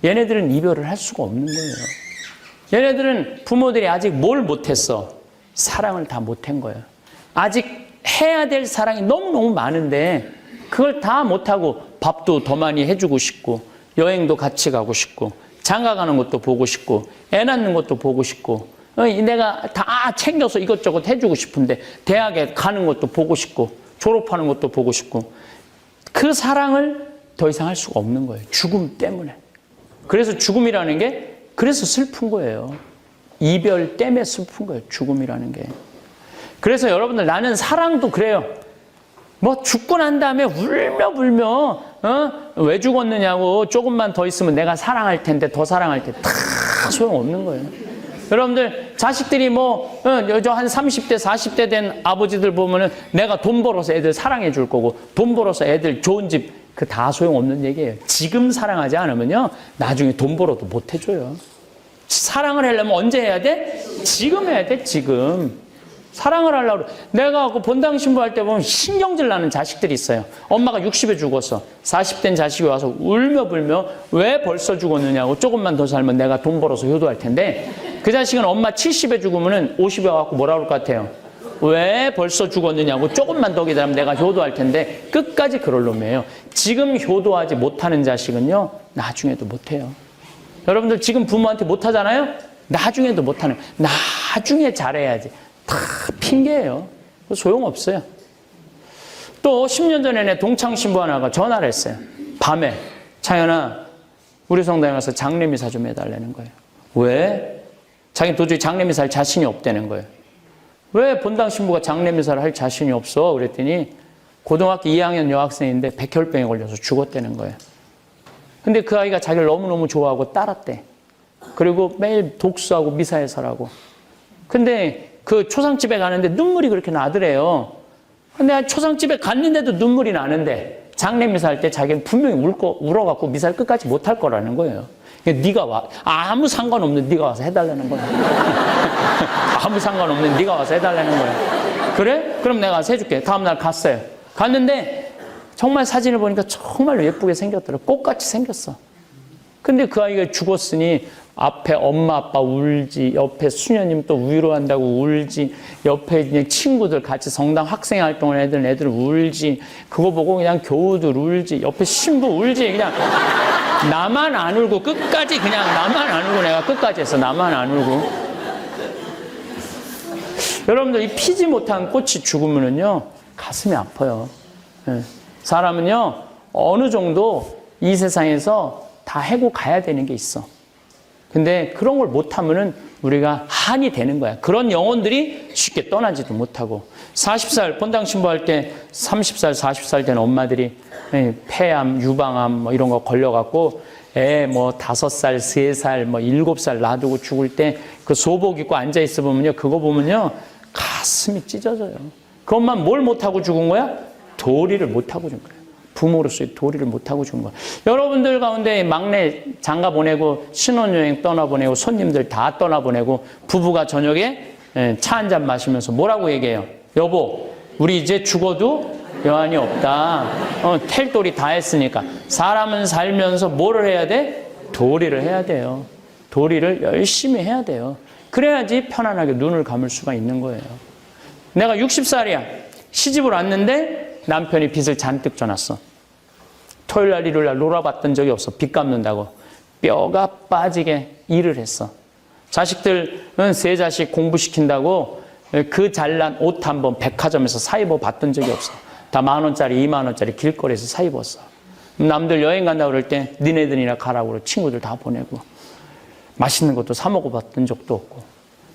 얘네들은 이별을 할 수가 없는 거예요. 얘네들은 부모들이 아직 뭘 못했어? 사랑을 다 못한 거예요. 아직 해야 될 사랑이 너무너무 많은데 그걸 다 못하고 밥도 더 많이 해주고 싶고 여행도 같이 가고 싶고 장가 가는 것도 보고 싶고, 애 낳는 것도 보고 싶고, 내가 다 챙겨서 이것저것 해주고 싶은데, 대학에 가는 것도 보고 싶고, 졸업하는 것도 보고 싶고, 그 사랑을 더 이상 할 수가 없는 거예요. 죽음 때문에. 그래서 죽음이라는 게 그래서 슬픈 거예요. 이별 때문에 슬픈 거예요. 죽음이라는 게. 그래서 여러분들, 나는 사랑도 그래요. 뭐 죽고 난 다음에 울며 왜 죽었느냐고 조금만 더 있으면 내가 사랑할 텐데, 더 사랑할 텐데, 다 소용없는 거예요. 여러분들, 자식들이 뭐 저 한 30대 40대 된 아버지들 보면은 내가 돈 벌어서 애들 사랑해 줄 거고, 돈 벌어서 애들 좋은 집, 그 다 소용없는 얘기예요. 지금 사랑하지 않으면요, 나중에 돈 벌어도 못 해줘요. 사랑을 하려면 언제 해야 돼? 지금 해야 돼, 지금. 사랑을 하려고. 내가 그 본당 신부할 때 보면 신경질 나는 자식들이 있어요. 엄마가 60에 죽었어. 40된 자식이 와서 울며 왜 벌써 죽었느냐고, 조금만 더 살면 내가 돈 벌어서 효도할 텐데, 그 자식은 엄마 70에 죽으면은 50에 와갖고 뭐라 그럴 것 같아요? 왜 벌써 죽었느냐고, 조금만 더 기다리면 내가 효도할 텐데, 끝까지 그럴 놈이에요. 지금 효도하지 못하는 자식은요, 나중에도 못해요. 여러분들, 지금 부모한테 못하잖아요? 나중에도 못하는, 나중에 잘해야지. 다 핑계예요. 소용없어요. 또 10년 전에 내 동창 신부 하나가 전화를 했어요. 밤에, 창현아, 우리 성당에 가서 장례미사 좀 해달라는 거예요. 왜? 자기는 도저히 장례미사 할 자신이 없다는 거예요. 왜 본당 신부가 장례미사를 할 자신이 없어? 그랬더니 고등학교 2학년 여학생인데 백혈병에 걸려서 죽었다는 거예요. 근데 그 아이가 자기를 너무너무 좋아하고 따랐대. 그리고 매일 독수하고 미사해설하고. 근데 그 초상집에 가는데 눈물이 그렇게 나더래요. 근데 초상집에 갔는데도 눈물이 나는데, 장례미사 할 때 자기는 분명히 울어갖고 미사를 끝까지 못할 거라는 거예요. 네가 와, 아무 상관없는 네가 와서 해달라는 거야. 아무 상관없는 네가 와서 해달라는 거야. 그래? 그럼 내가 와서 해줄게. 다음날 갔어요. 갔는데 정말 사진을 보니까 정말로 예쁘게 생겼더라. 꽃같이 생겼어. 근데 그 아이가 죽었으니 앞에 엄마 아빠 울지, 옆에 수녀님 또 위로한다고 울지, 옆에 그냥 친구들 같이 성당 학생 활동을 하던 애들 울지, 그거 보고 그냥 교우들 울지, 옆에 신부 울지. 그냥 나만 안 울고 끝까지, 그냥 나만 안 울고 내가 끝까지 했어. 나만 안 울고. 여러분들, 이 피지 못한 꽃이 죽으면은요, 가슴이 아파요. 사람은요, 어느 정도 이 세상에서 다 해고 가야 되는 게 있어. 근데 그런 걸 못하면은 우리가 한이 되는 거야. 그런 영혼들이 쉽게 떠나지도 못하고. 40살, 본당 신부할 때 30살, 40살 된 엄마들이 폐암, 유방암 뭐 이런 거 걸려갖고 애 뭐 5살, 3살, 뭐 7살 놔두고 죽을 때 그 소복 입고 앉아있어 보면요. 그거 보면요. 가슴이 찢어져요. 그 엄마는 뭘 못하고 죽은 거야? 도리를 못하고 죽은 거야. 부모로서의 도리를 못하고 죽은 거야. 여러분들 가운데 막내 장가 보내고 신혼여행 떠나보내고 손님들 다 떠나보내고 부부가 저녁에 차 한 잔 마시면서 뭐라고 얘기해요? 여보, 우리 이제 죽어도 여한이 없다. 텔도리 다 했으니까. 사람은 살면서 뭐를 해야 돼? 도리를 해야 돼요. 도리를 열심히 해야 돼요. 그래야지 편안하게 눈을 감을 수가 있는 거예요. 내가 60살이야. 시집을 왔는데 남편이 빚을 잔뜩 져놨어. 토요일 날, 일요일 날 놀아봤던 적이 없어. 빚 갚는다고. 뼈가 빠지게 일을 했어. 자식들은 세 자식 공부시킨다고 그 잘난 옷 한 번 백화점에서 사 입어봤던 적이 없어. 다 10,000원짜리, 20,000원짜리 길거리에서 사 입었어. 남들 여행 간다고 그럴 때 니네들이나 가라고 그러고 친구들 다 보내고. 맛있는 것도 사 먹어봤던 적도 없고.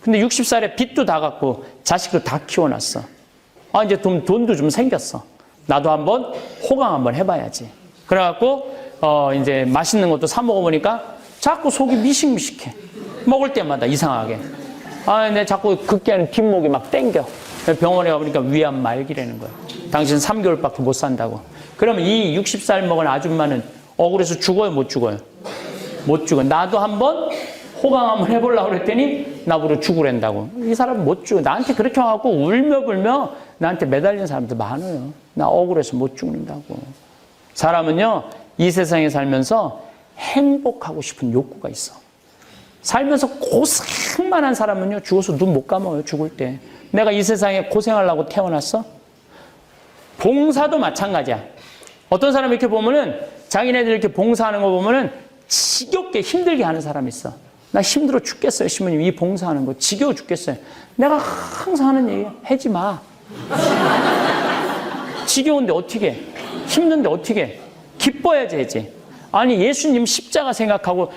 근데 60살에 빚도 다 갚고 자식도 다 키워놨어. 아, 이제 돈도 좀 생겼어. 나도 한번 호강 한번 해봐야지. 그래갖고 이제 맛있는 것도 사 먹어보니까 자꾸 속이 미식미식해. 먹을 때마다 이상하게. 아, 근데 자꾸 급기야는 뒷목이 막 땡겨. 병원에 가보니까 위암 말기라는 거야. 당신 3개월밖에 못 산다고. 그러면 이 60살 먹은 아줌마는 억울해서 죽어요, 못 죽어요? 못 죽어. 나도 한번 호강 한번 해보려고 그랬더니 나보고 죽으란다고. 이 사람은 못 죽어. 나한테 그렇게 와갖고 울며불며 나한테 매달리는 사람들 많아요. 나 억울해서 못 죽는다고. 사람은요, 이 세상에 살면서 행복하고 싶은 욕구가 있어. 살면서 고생만 한 사람은요, 죽어서 눈 못 감아요, 죽을 때. 내가 이 세상에 고생하려고 태어났어? 봉사도 마찬가지야. 어떤 사람 이렇게 보면은, 자기네들 이렇게 봉사하는 거 보면은, 지겹게 힘들게 하는 사람이 있어. 나 힘들어 죽겠어요, 신부님. 이 봉사하는 거 지겨워 죽겠어요. 내가 항상 하는 얘기야. 하지 마. 지겨운데 어떻게 해? 힘든데 어떻게 해? 기뻐야지 해지. 아니 예수님 십자가 생각하고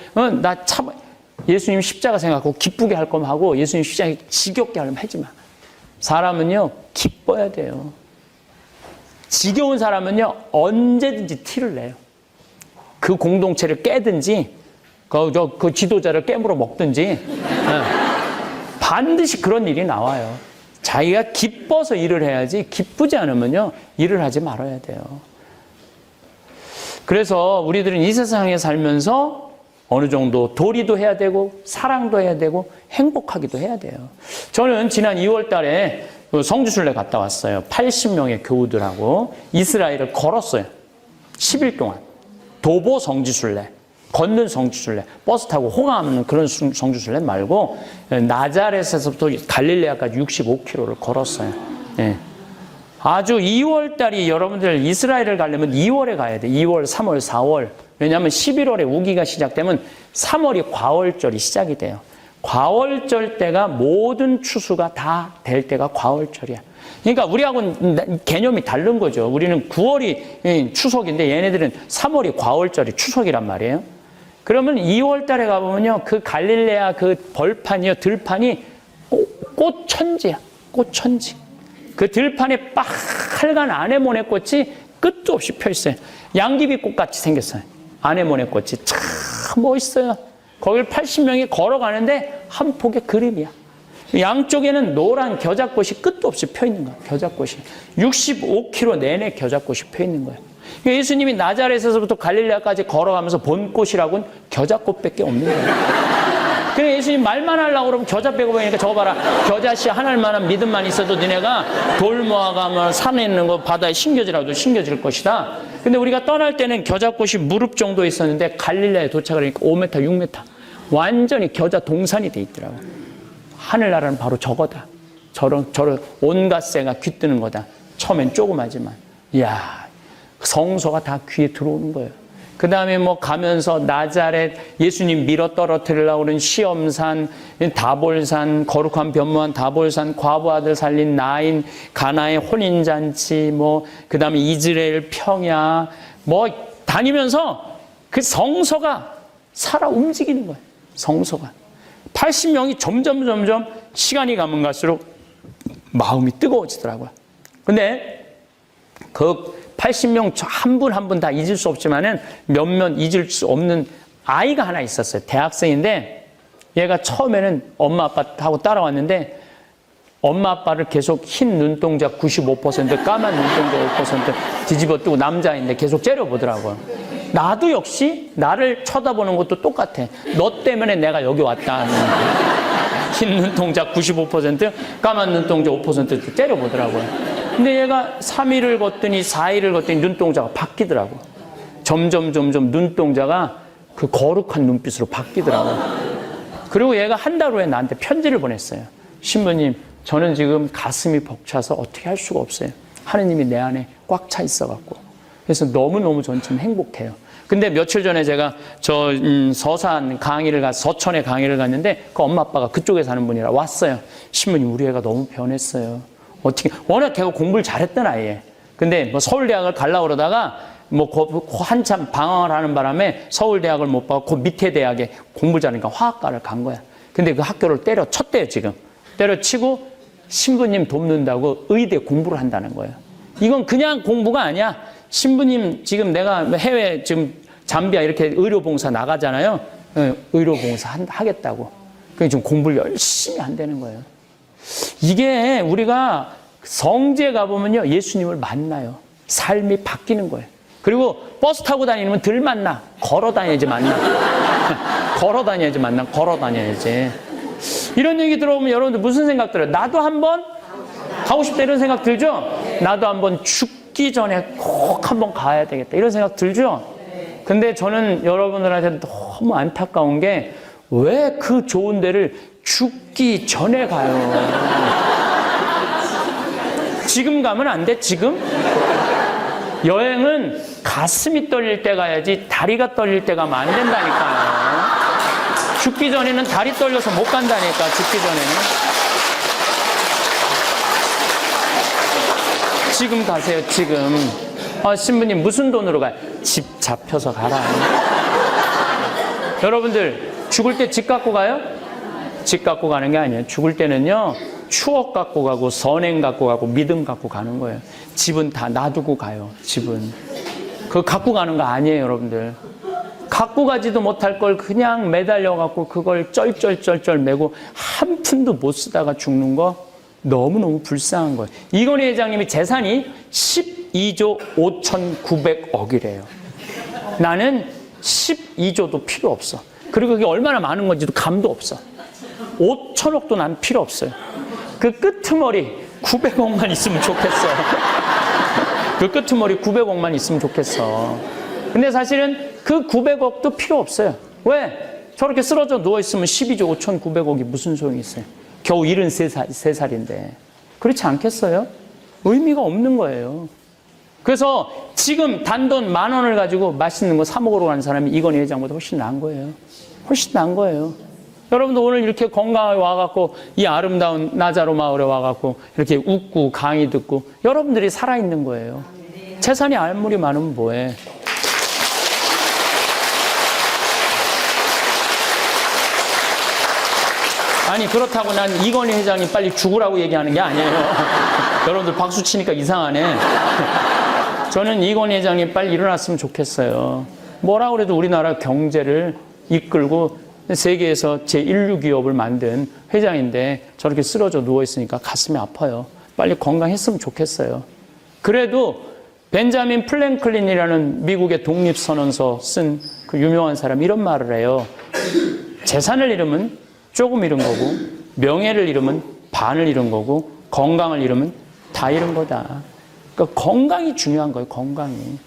예수님 십자가 생각하고 기쁘게 할 거면 하고 예수님 십자가 지겹게 하려면 하지 마. 사람은요 기뻐야 돼요. 지겨운 사람은요 언제든지 티를 내요. 그 공동체를 깨든지 그 지도자를 깨물어 먹든지 반드시 그런 일이 나와요. 자기가 기뻐서 일을 해야지 기쁘지 않으면요 일을 하지 말아야 돼요. 그래서 우리들은 이 세상에 살면서 어느 정도 도리도 해야 되고 사랑도 해야 되고 행복하기도 해야 돼요. 저는 지난 2월 달에 성지순례 갔다 왔어요. 80명의 교우들하고 이스라엘을 걸었어요. 10일 동안. 도보 성지순례, 걷는 성지순례, 버스 타고 호강하는 그런 성지순례 말고 나자렛에서부터 갈릴레아까지 65km를 걸었어요. 예. 아주 2월 달이 여러분들 이스라엘을 가려면 2월에 가야 돼. 2월, 3월, 4월. 왜냐하면 11월에 우기가 시작되면 3월이 과월절이 시작이 돼요. 과월절 때가 모든 추수가 다 될 때가 과월절이야. 그러니까 우리하고는 개념이 다른 거죠. 우리는 9월이 추석인데 얘네들은 3월이 과월절이 추석이란 말이에요. 그러면 2월 달에 가보면요. 그 갈릴레아 그 벌판이요. 들판이 꽃천지야. 꽃천지. 그 들판에 빨간 아네모네 꽃이 끝도 없이 펴 있어요. 양귀비 꽃같이 생겼어요. 아네모네 꽃이 참 멋있어요. 거길 80명이 걸어가는데 한 폭의 그림이야. 양쪽에는 노란 겨자꽃이 끝도 없이 펴 있는 거야. 겨자꽃이 65km 내내 겨자꽃이 펴 있는 거예요. 예수님이 나자렛에서부터 갈릴레아까지 걸어가면서 본 꽃이라고는 겨자꽃밖에 없는 거예요. 그래 예수님 말만 하려고 그러면 겨자 빼고 보니까 저거 봐라. 겨자씨 하나만한 믿음만 있어도 니네가 돌 모아가면 산에 있는 거 바다에 심겨지라도 심겨질 것이다. 근데 우리가 떠날 때는 겨자꽃이 무릎 정도 있었는데 갈릴레아에 도착을 하니까 5m, 6m. 완전히 겨자 동산이 돼 있더라고. 하늘나라는 바로 저거다. 저런 온갖 새가 귀뜨는 거다. 처음엔 조그마지만. 이야, 성소가 다 귀에 들어오는 거예요. 그 다음에 뭐 가면서 나자렛, 예수님 밀어 떨어뜨리려고 그러는 시험산, 다볼산, 거룩한 변무한 다볼산, 과부 아들 살린 나인, 가나의 혼인잔치, 그 다음에 이스라엘 평야, 다니면서 그 성소가 살아 움직이는 거예요. 성소가. 80명이 점점 시간이 가면 갈수록 마음이 뜨거워지더라고요. 근데 그 80명 한 분 한 분 다 잊을 수 없지만은 몇몇 잊을 수 없는 아이가 하나 있었어요. 대학생인데 얘가 처음에는 엄마 아빠하고 따라왔는데 엄마 아빠를 계속 흰 눈동자 95%, 까만 눈동자 5% 뒤집어 뜨고 남자인데 계속 째려보더라고요. 나도 역시 나를 쳐다보는 것도 똑같아. 너 때문에 내가 여기 왔다. 흰 눈동자 95%, 까만 눈동자 5% 째려보더라고요. 근데 얘가 3일을 걷더니 4일을 걷더니 눈동자가 바뀌더라고. 점점 눈동자가 그 거룩한 눈빛으로 바뀌더라고. 그리고 얘가 한 달 후에 나한테 편지를 보냈어요. 신부님, 저는 지금 가슴이 벅차서 어떻게 할 수가 없어요. 하느님이 내 안에 꽉 차 있어갖고. 그래서 너무너무 전 지금 행복해요. 근데 며칠 전에 제가 서산 강의를 서천에 강의를 갔는데 그 엄마 아빠가 그쪽에 사는 분이라 왔어요. 신부님, 우리 애가 너무 변했어요. 어떻게, 워낙 걔가 공부를 잘했던 아이예요. 근데 서울대학을 가려고 그러다가 한참 방황을 하는 바람에 서울대학을 못 받고 그 밑에 대학에 공부 잘하니까 화학과를 간 거야. 근데 그 학교를 때려쳤대요, 지금. 때려치고 신부님 돕는다고 의대 공부를 한다는 거예요. 이건 그냥 공부가 아니야. 신부님, 지금 내가 해외 지금 잠비아 이렇게 의료봉사 나가잖아요. 의료봉사 하겠다고. 그러니까 지금 공부를 열심히 한다는 거예요. 이게 우리가 성지에 가보면요. 예수님을 만나요. 삶이 바뀌는 거예요. 그리고 버스 타고 다니면 덜 만나. 걸어 다녀야지 만나. 걸어 다녀야지 만나. 걸어 다녀야지. 이런 얘기 들어보면 여러분들 무슨 생각 들어요? 나도 한번 가고 싶다 이런 생각 들죠? 나도 한번 죽기 전에 꼭 한번 가야 되겠다 이런 생각 들죠? 근데 저는 여러분들한테 너무 안타까운 게 왜 그 좋은 데를 죽기 전에 가요? 지금 가면 안 돼, 지금? 여행은 가슴이 떨릴 때 가야지 다리가 떨릴 때 가면 안 된다니까요. 죽기 전에는 다리 떨려서 못 간다니까, 죽기 전에는. 지금 가세요, 지금. 신부님 무슨 돈으로 가요? 집 잡혀서 가라. 여러분들 죽을 때 집 갖고 가요? 집 갖고 가는 게 아니에요. 죽을 때는요, 추억 갖고 가고 선행 갖고 가고 믿음 갖고 가는 거예요. 집은 다 놔두고 가요. 집은 그거 갖고 가는 거 아니에요. 여러분들 갖고 가지도 못할 걸 그냥 매달려 갖고 그걸 쩔쩔쩔쩔 메고 한 푼도 못 쓰다가 죽는 거 너무너무 불쌍한 거예요. 이건희 회장님이 재산이 12조 5,900억이래요. 나는 12조도 필요 없어. 그리고 그게 얼마나 많은 건지도 감도 없어. 5천억도 난 필요 없어요. 그 끄트머리 900억만 있으면 좋겠어. 그 끄트머리 900억만 있으면 좋겠어. 근데 사실은 그 900억도 필요 없어요. 왜? 저렇게 쓰러져 누워있으면 12조 5,900억이 무슨 소용이 있어요? 겨우 73살인데. 그렇지 않겠어요? 의미가 없는 거예요. 그래서 지금 단돈 10,000원을 가지고 맛있는 거 사 먹으러 가는 사람이 이건희 회장보다 훨씬 나은 거예요. 훨씬 나은 거예요. 여러분도 오늘 이렇게 건강하게 와갖고 이 아름다운 나자로 마을에 와갖고 이렇게 웃고 강의 듣고 여러분들이 살아있는 거예요. 재산이 아무리 많으면 뭐해. 아니 그렇다고 난 이건희 회장이 빨리 죽으라고 얘기하는 게 아니에요. 여러분들 박수 치니까 이상하네. 저는 이건희 회장이 빨리 일어났으면 좋겠어요. 뭐라 그래도 우리나라 경제를 이끌고 세계에서 제1류 기업을 만든 회장인데 저렇게 쓰러져 누워있으니까 가슴이 아파요. 빨리 건강했으면 좋겠어요. 그래도 벤자민 플랭클린이라는 미국의 독립선언서 쓴 그 유명한 사람이 이런 말을 해요. 재산을 잃으면 조금 잃은 거고 명예를 잃으면 반을 잃은 거고 건강을 잃으면 다 잃은 거다. 그러니까 건강이 중요한 거예요. 건강이.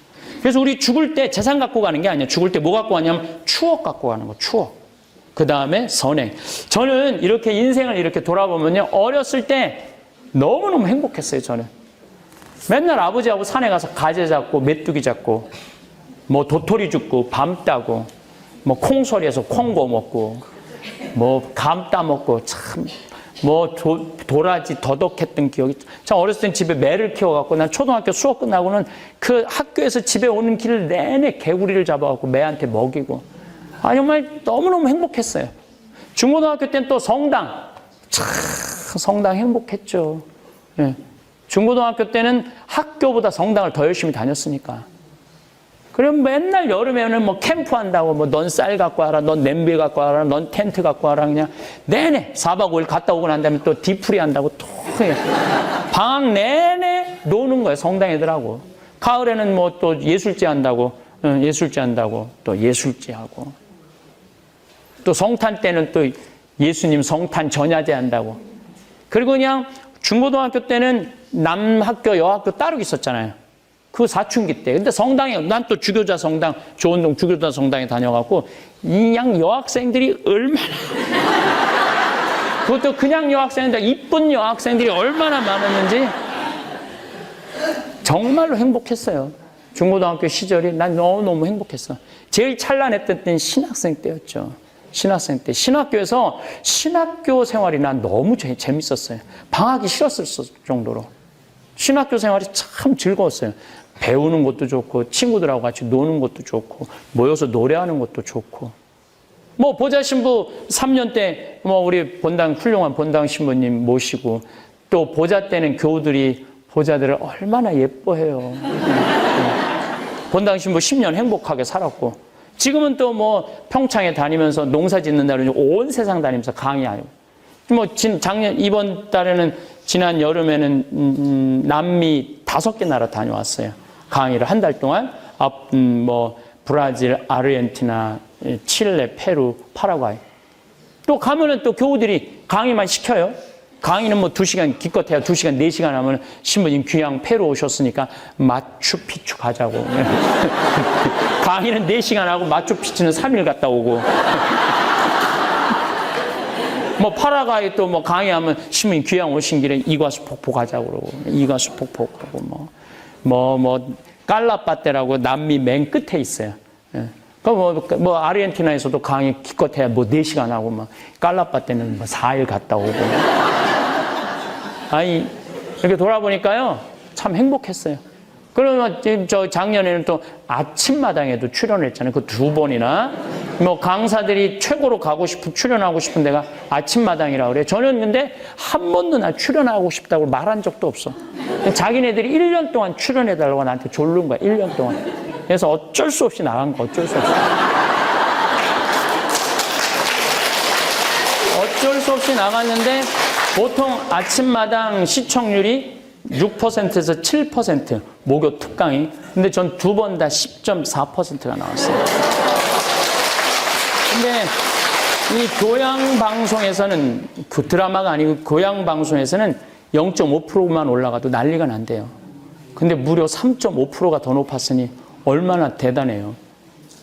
그래서 우리 죽을 때 재산 갖고 가는 게 아니에요. 죽을 때 뭐 갖고 가냐면 추억 갖고 가는 거. 추억. 그 다음에 선행. 저는 이렇게 인생을 이렇게 돌아보면요. 어렸을 때 너무너무 행복했어요. 저는. 맨날 아버지하고 산에 가서 가재 잡고 메뚜기 잡고 뭐 도토리 죽고 밤 따고 뭐 콩소리에서 콩 구워 먹고 뭐 감 따먹고 참 뭐 도라지 더덕했던 기억이. 참 어렸을 땐 집에 매를 키워갖고 난 초등학교 수업 끝나고는 그 학교에서 집에 오는 길 내내 개구리를 잡아갖고 매한테 먹이고. 아 정말 너무너무 행복했어요. 중고등학교 때는 또 성당. 참 성당 행복했죠. 예. 중고등학교 때는 학교보다 성당을 더 열심히 다녔으니까. 그럼 맨날 여름에는 뭐 캠프 한다고 뭐 넌 쌀 갖고 와라, 넌 냄비 갖고 와라, 넌 텐트 갖고 와라 그냥 내내 4박 5일 갔다 오고 난 다음에 또 디프리 한다고 또 방학 내내 노는 거예요. 성당 애들하고. 가을에는 뭐 또 예술제 한다고 예술제 한다고 또 예술제 하고 또 성탄 때는 또 예수님 성탄 전야제 한다고. 그리고 그냥 중고등학교 때는 남학교 여학교 따로 있었잖아요. 그 사춘기 때. 근데 성당에, 난 또 주교자 성당, 조원동 주교자 성당에 다녀갖고, 그냥 여학생들이 얼마나, 그것도 그냥 여학생인데, 이쁜 여학생들이 얼마나 많았는지, 정말로 행복했어요. 중고등학교 시절이 난 너무너무 행복했어. 제일 찬란했던 때는 신학생 때였죠. 신학생 때. 신학교에서 신학교 생활이 난 너무 재밌었어요. 방학이 싫었을 정도로. 신학교 생활이 참 즐거웠어요. 배우는 것도 좋고 친구들하고 같이 노는 것도 좋고 모여서 노래하는 것도 좋고 뭐 보좌 신부 3년 때 뭐 우리 본당 훌륭한 본당 신부님 모시고 또 보좌 때는 교우들이 보좌들을 얼마나 예뻐해요. 본당 신부 10년 행복하게 살았고 지금은 또 뭐 평창에 다니면서 농사 짓는다고 온 세상 다니면서 강의하고 뭐 작년 이번 달에는 지난 여름에는 남미 5개 나라 다녀왔어요. 강의를 한 달 동안 뭐 브라질, 아르헨티나, 칠레, 페루, 파라과이. 또 가면은 또 교우들이 강의만 시켜요. 강의는 뭐 2시간 기껏해야 2시간, 4시간 하면 신부님 귀양 페루 오셨으니까 마추픽추 가자고. 강의는 4시간 하고 마추픽추는 3일 갔다 오고. 뭐 파라과이 또 뭐 강의하면 신부님 귀양 오신 길에 이과수 폭포 가자고 그러고 이과수 폭포 그러고 뭐 깔라파떼라고 남미 맨 끝에 있어요. 예. 뭐 아르헨티나에서도 강이 기껏해야 뭐 4시간 하고 막 깔라파떼는 뭐 4일 갔다 오고. 아니 이렇게 돌아보니까요 참 행복했어요. 그러면 저 작년에는 또 아침마당에도 출연했잖아요. 그 2번이나 뭐 강사들이 최고로 출연하고 싶은 데가 아침마당이라고 그래요. 저는 근데 한 번도 나 출연하고 싶다고 말한 적도 없어. 자기네들이 1년 동안 출연해달라고 나한테 졸른 거야. 1년 동안. 그래서 어쩔 수 없이 나간 거. 어쩔 수 없이. 어쩔 수 없이 나갔는데 보통 아침마당 시청률이 6%에서 7% 목요 특강이. 근데 전 2번 다 10.4%가 나왔어요. 근데 이 교양방송에서는 그 드라마가 아니고 교양방송에서는 0.5%만 올라가도 난리가 난대요. 근데 무려 3.5%가 더 높았으니 얼마나 대단해요.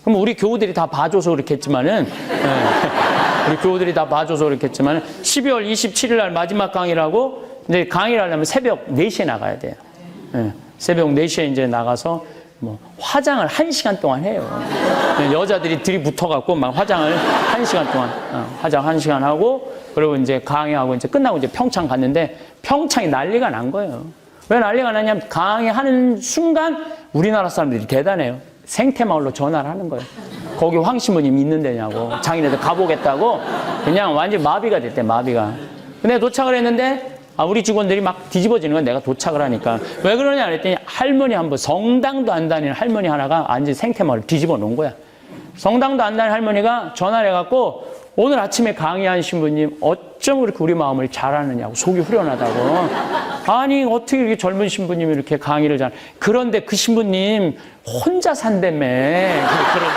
그럼 우리 교우들이 다 봐줘서 그렇겠지만은, 우리 교우들이 다 봐줘서 그렇겠지만은 12월 27일 날 마지막 강의라고 이제 강의를 하려면 새벽 4시에 나가야 돼요. 새벽 4시에 이제 나가서 뭐 화장을 1시간 동안 해요. 여자들이 들이붙어갖고 막 화장을 1시간 동안, 화장 1시간 하고, 그리고 이제 강의하고 이제 끝나고 이제 평창 갔는데 평창이 난리가 난 거예요. 왜 난리가 났냐면 강의하는 순간 우리나라 사람들이 대단해요. 생태마을로 전화를 하는 거예요. 거기 황 신부님 있는 데냐고. 자기네들 가보겠다고. 그냥 완전 마비가 됐대, 마비가. 근데 도착을 했는데 우리 직원들이 막 뒤집어지는 건 내가 도착을 하니까. 왜 그러냐 그랬더니 할머니 한 분, 성당도 안 다니는 할머니 하나가 완전 생태마을을 뒤집어 놓은 거야. 성당도 안 다니는 할머니가 전화를 해갖고 오늘 아침에 강의한 신부님 어쩜 그렇게 우리 마음을 잘하느냐고, 속이 후련하다고. 아니 어떻게 이렇게 젊은 신부님이 이렇게 강의를 잘. 그런데 그 신부님 혼자 산다며. 그러네.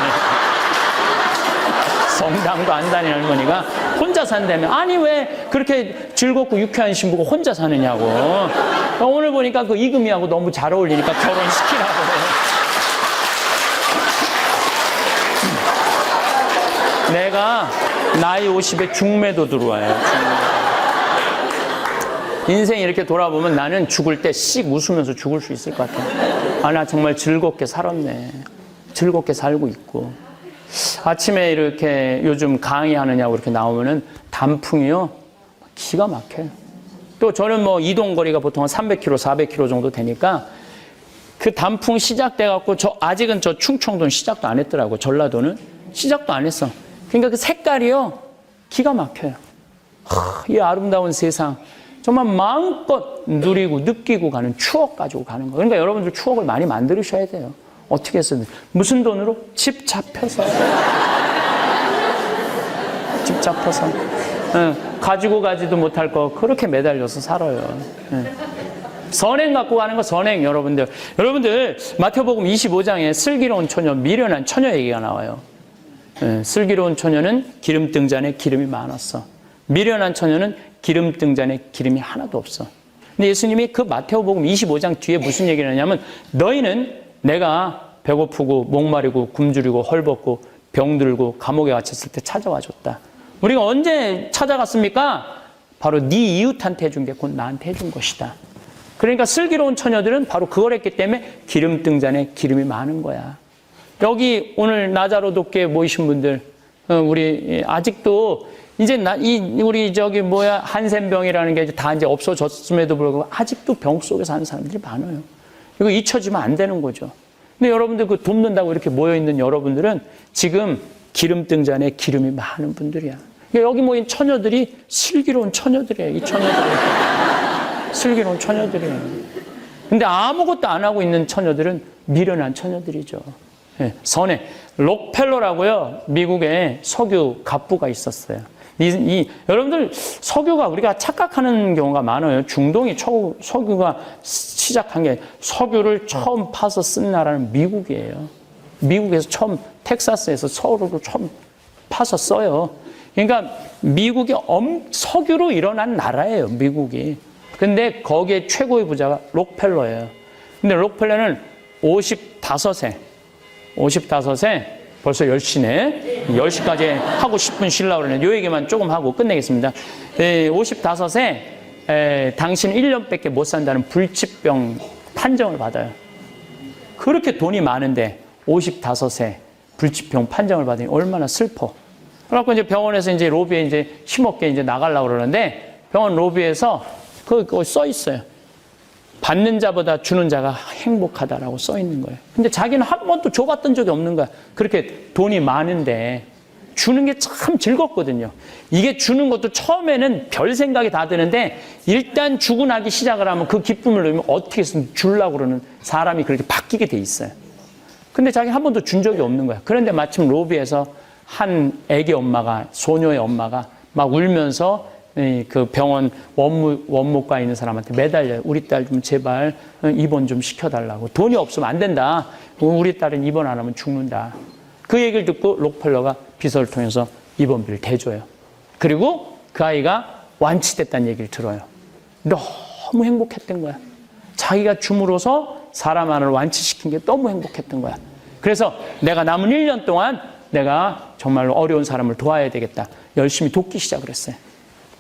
성당도 안 다니는 할머니가 혼자 산다며. 아니 왜 그렇게 즐겁고 유쾌한 신부가 혼자 사느냐고. 오늘 보니까 그 이금희하고 너무 잘 어울리니까 결혼시키라고. 내가 나이 50에 중매도 들어와요. 인생 이렇게 돌아보면 나는 죽을 때 씩 웃으면서 죽을 수 있을 것 같아. 나 정말 즐겁게 살았네. 즐겁게 살고 있고. 아침에 이렇게 요즘 강의하느냐고 이렇게 나오면은 단풍이요 기가 막혀요. 또 저는 뭐 이동거리가 보통 한 300km, 400km 정도 되니까 그 단풍 시작돼갖고 아직은 저 충청도는 시작도 안 했더라고. 전라도는 시작도 안 했어. 그러니까 그 색깔이요 기가 막혀요. 이 아름다운 세상 정말 마음껏 누리고 느끼고 가는, 추억 가지고 가는 거. 그러니까 여러분들 추억을 많이 만들으셔야 돼요. 어떻게 했어요? 무슨 돈으로? 집 잡혀서. 집 잡혀서. 가지고 가지도 못할 거 그렇게 매달려서 살아요. 선행 갖고 가는 거, 선행. 여러분들 마태복음 25장에 슬기로운 처녀, 미련한 처녀 얘기가 나와요. 슬기로운 처녀는 기름 등잔에 기름이 많았어. 미련한 처녀는 기름 등잔에 기름이 하나도 없어. 근데 예수님이 그 마태복음 25장 뒤에 무슨 얘기를 하냐면 너희는 내가 배고프고 목마르고 굶주리고 헐벗고 병들고 감옥에 갇혔을 때 찾아와 줬다. 우리가 언제 찾아갔습니까? 바로 네 이웃한테 해준 게 곧 나한테 해준 것이다. 그러니까 슬기로운 처녀들은 바로 그걸 했기 때문에 기름 등잔에 기름이 많은 거야. 여기 오늘 나자로 돕게 모이신 분들, 우리 아직도 이제 우리 한센병이라는 게 다 이제 없어졌음에도 불구하고 아직도 병 속에 사는 사람들이 많아요. 이거 잊혀지면 안 되는 거죠. 근데 여러분들 그 돕는다고 이렇게 모여있는 여러분들은 지금 기름 등잔에 기름이 많은 분들이야. 그러니까 여기 모인 처녀들이 슬기로운 처녀들이에요. 이 처녀들이. 슬기로운 처녀들이에요. 근데 아무것도 안 하고 있는 처녀들은 미련한 처녀들이죠. 선행. 록펠러라고요. 미국에 석유 갑부가 있었어요. 여러분들 석유가 우리가 착각하는 경우가 많아요. 중동이 석유가 시작한 게 석유를 처음 파서 쓴 나라는 미국이에요. 미국에서 처음 텍사스에서 석유를 처음 파서 써요. 그러니까 미국이 석유로 일어난 나라예요. 미국이. 근데 거기에 최고의 부자가 록펠러예요. 근데 록펠러는 55세 벌써 10시네. 10시까지 하고 10분 쉬려고 그러네. 요 얘기만 조금 하고 끝내겠습니다. 55세, 당신 1년밖에 못 산다는 불치병 판정을 받아요. 그렇게 돈이 많은데 55세 불치병 판정을 받으니 얼마나 슬퍼. 그래갖고 이제 병원에서 이제 로비에 이제 힘없게 이제 나가려고 그러는데 병원 로비에서 그거 써 있어요. 받는 자보다 주는 자가 행복하다라고 써 있는 거예요. 근데 자기는 한 번도 줘봤던 적이 없는 거야. 그렇게 돈이 많은데 주는 게 참 즐겁거든요. 이게 주는 것도 처음에는 별 생각이 다 드는데 일단 주고 나기 시작을 하면 그 기쁨을 누리면 어떻게든 주려고 그러는 사람이 그렇게 바뀌게 돼 있어요. 근데 자기 한 번도 준 적이 없는 거야. 그런데 마침 로비에서 한 애기 엄마가, 소녀의 엄마가 막 울면서 그 병원 원무과에 있는 사람한테 매달려요. 우리 딸 좀 제발 입원 좀 시켜달라고. 돈이 없으면 안 된다. 우리 딸은 입원 안 하면 죽는다. 그 얘기를 듣고 록펠러가 비서를 통해서 입원비를 대줘요. 그리고 그 아이가 완치됐다는 얘기를 들어요. 너무 행복했던 거야. 자기가 줌으로써 사람 하나를 완치시킨 게 너무 행복했던 거야. 그래서 내가 남은 1년 동안 내가 정말로 어려운 사람을 도와야 되겠다. 열심히 돕기 시작을 했어요.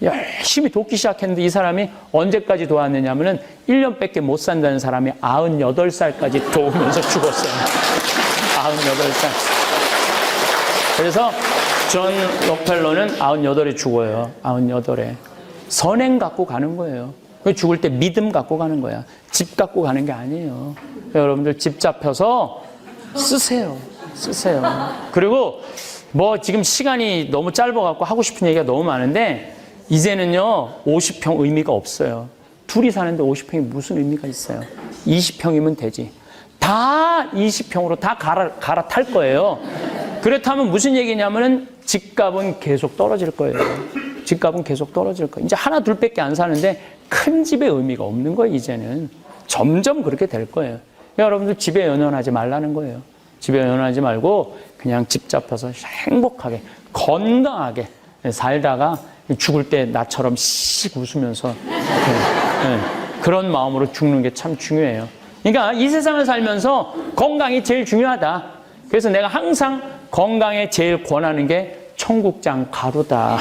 열심히 돕기 시작했는데 이 사람이 언제까지 도왔느냐 하면은 1년밖에 못 산다는 사람이 98살까지 도우면서 죽었어요. 98살. 그래서 존 록펠러는 98에 죽어요. 98에. 선행 갖고 가는 거예요. 죽을 때 믿음 갖고 가는 거야. 집 갖고 가는 게 아니에요. 여러분들 집 잡혀서 쓰세요. 그리고 뭐 지금 시간이 너무 짧아갖고 하고 싶은 얘기가 너무 많은데 이제는요 50평 의미가 없어요. 둘이 사는데 50평이 무슨 의미가 있어요. 20평이면 되지. 다 20평으로 다 갈아탈 거예요. 그렇다면 무슨 얘기냐면은 집값은 계속 떨어질 거예요. 집값은 계속 떨어질 거예요. 이제 하나 둘밖에 안 사는데 큰 집의 의미가 없는 거예요. 이제는 점점 그렇게 될 거예요. 여러분들 집에 연연하지 말라는 거예요. 집에 연연하지 말고 그냥 집 잡혀서 행복하게 건강하게 살다가 죽을 때 나처럼 씩 웃으면서 그런 마음으로 죽는 게 참 중요해요. 그러니까 이 세상을 살면서 건강이 제일 중요하다. 그래서 내가 항상 건강에 제일 권하는 게 청국장 가루다.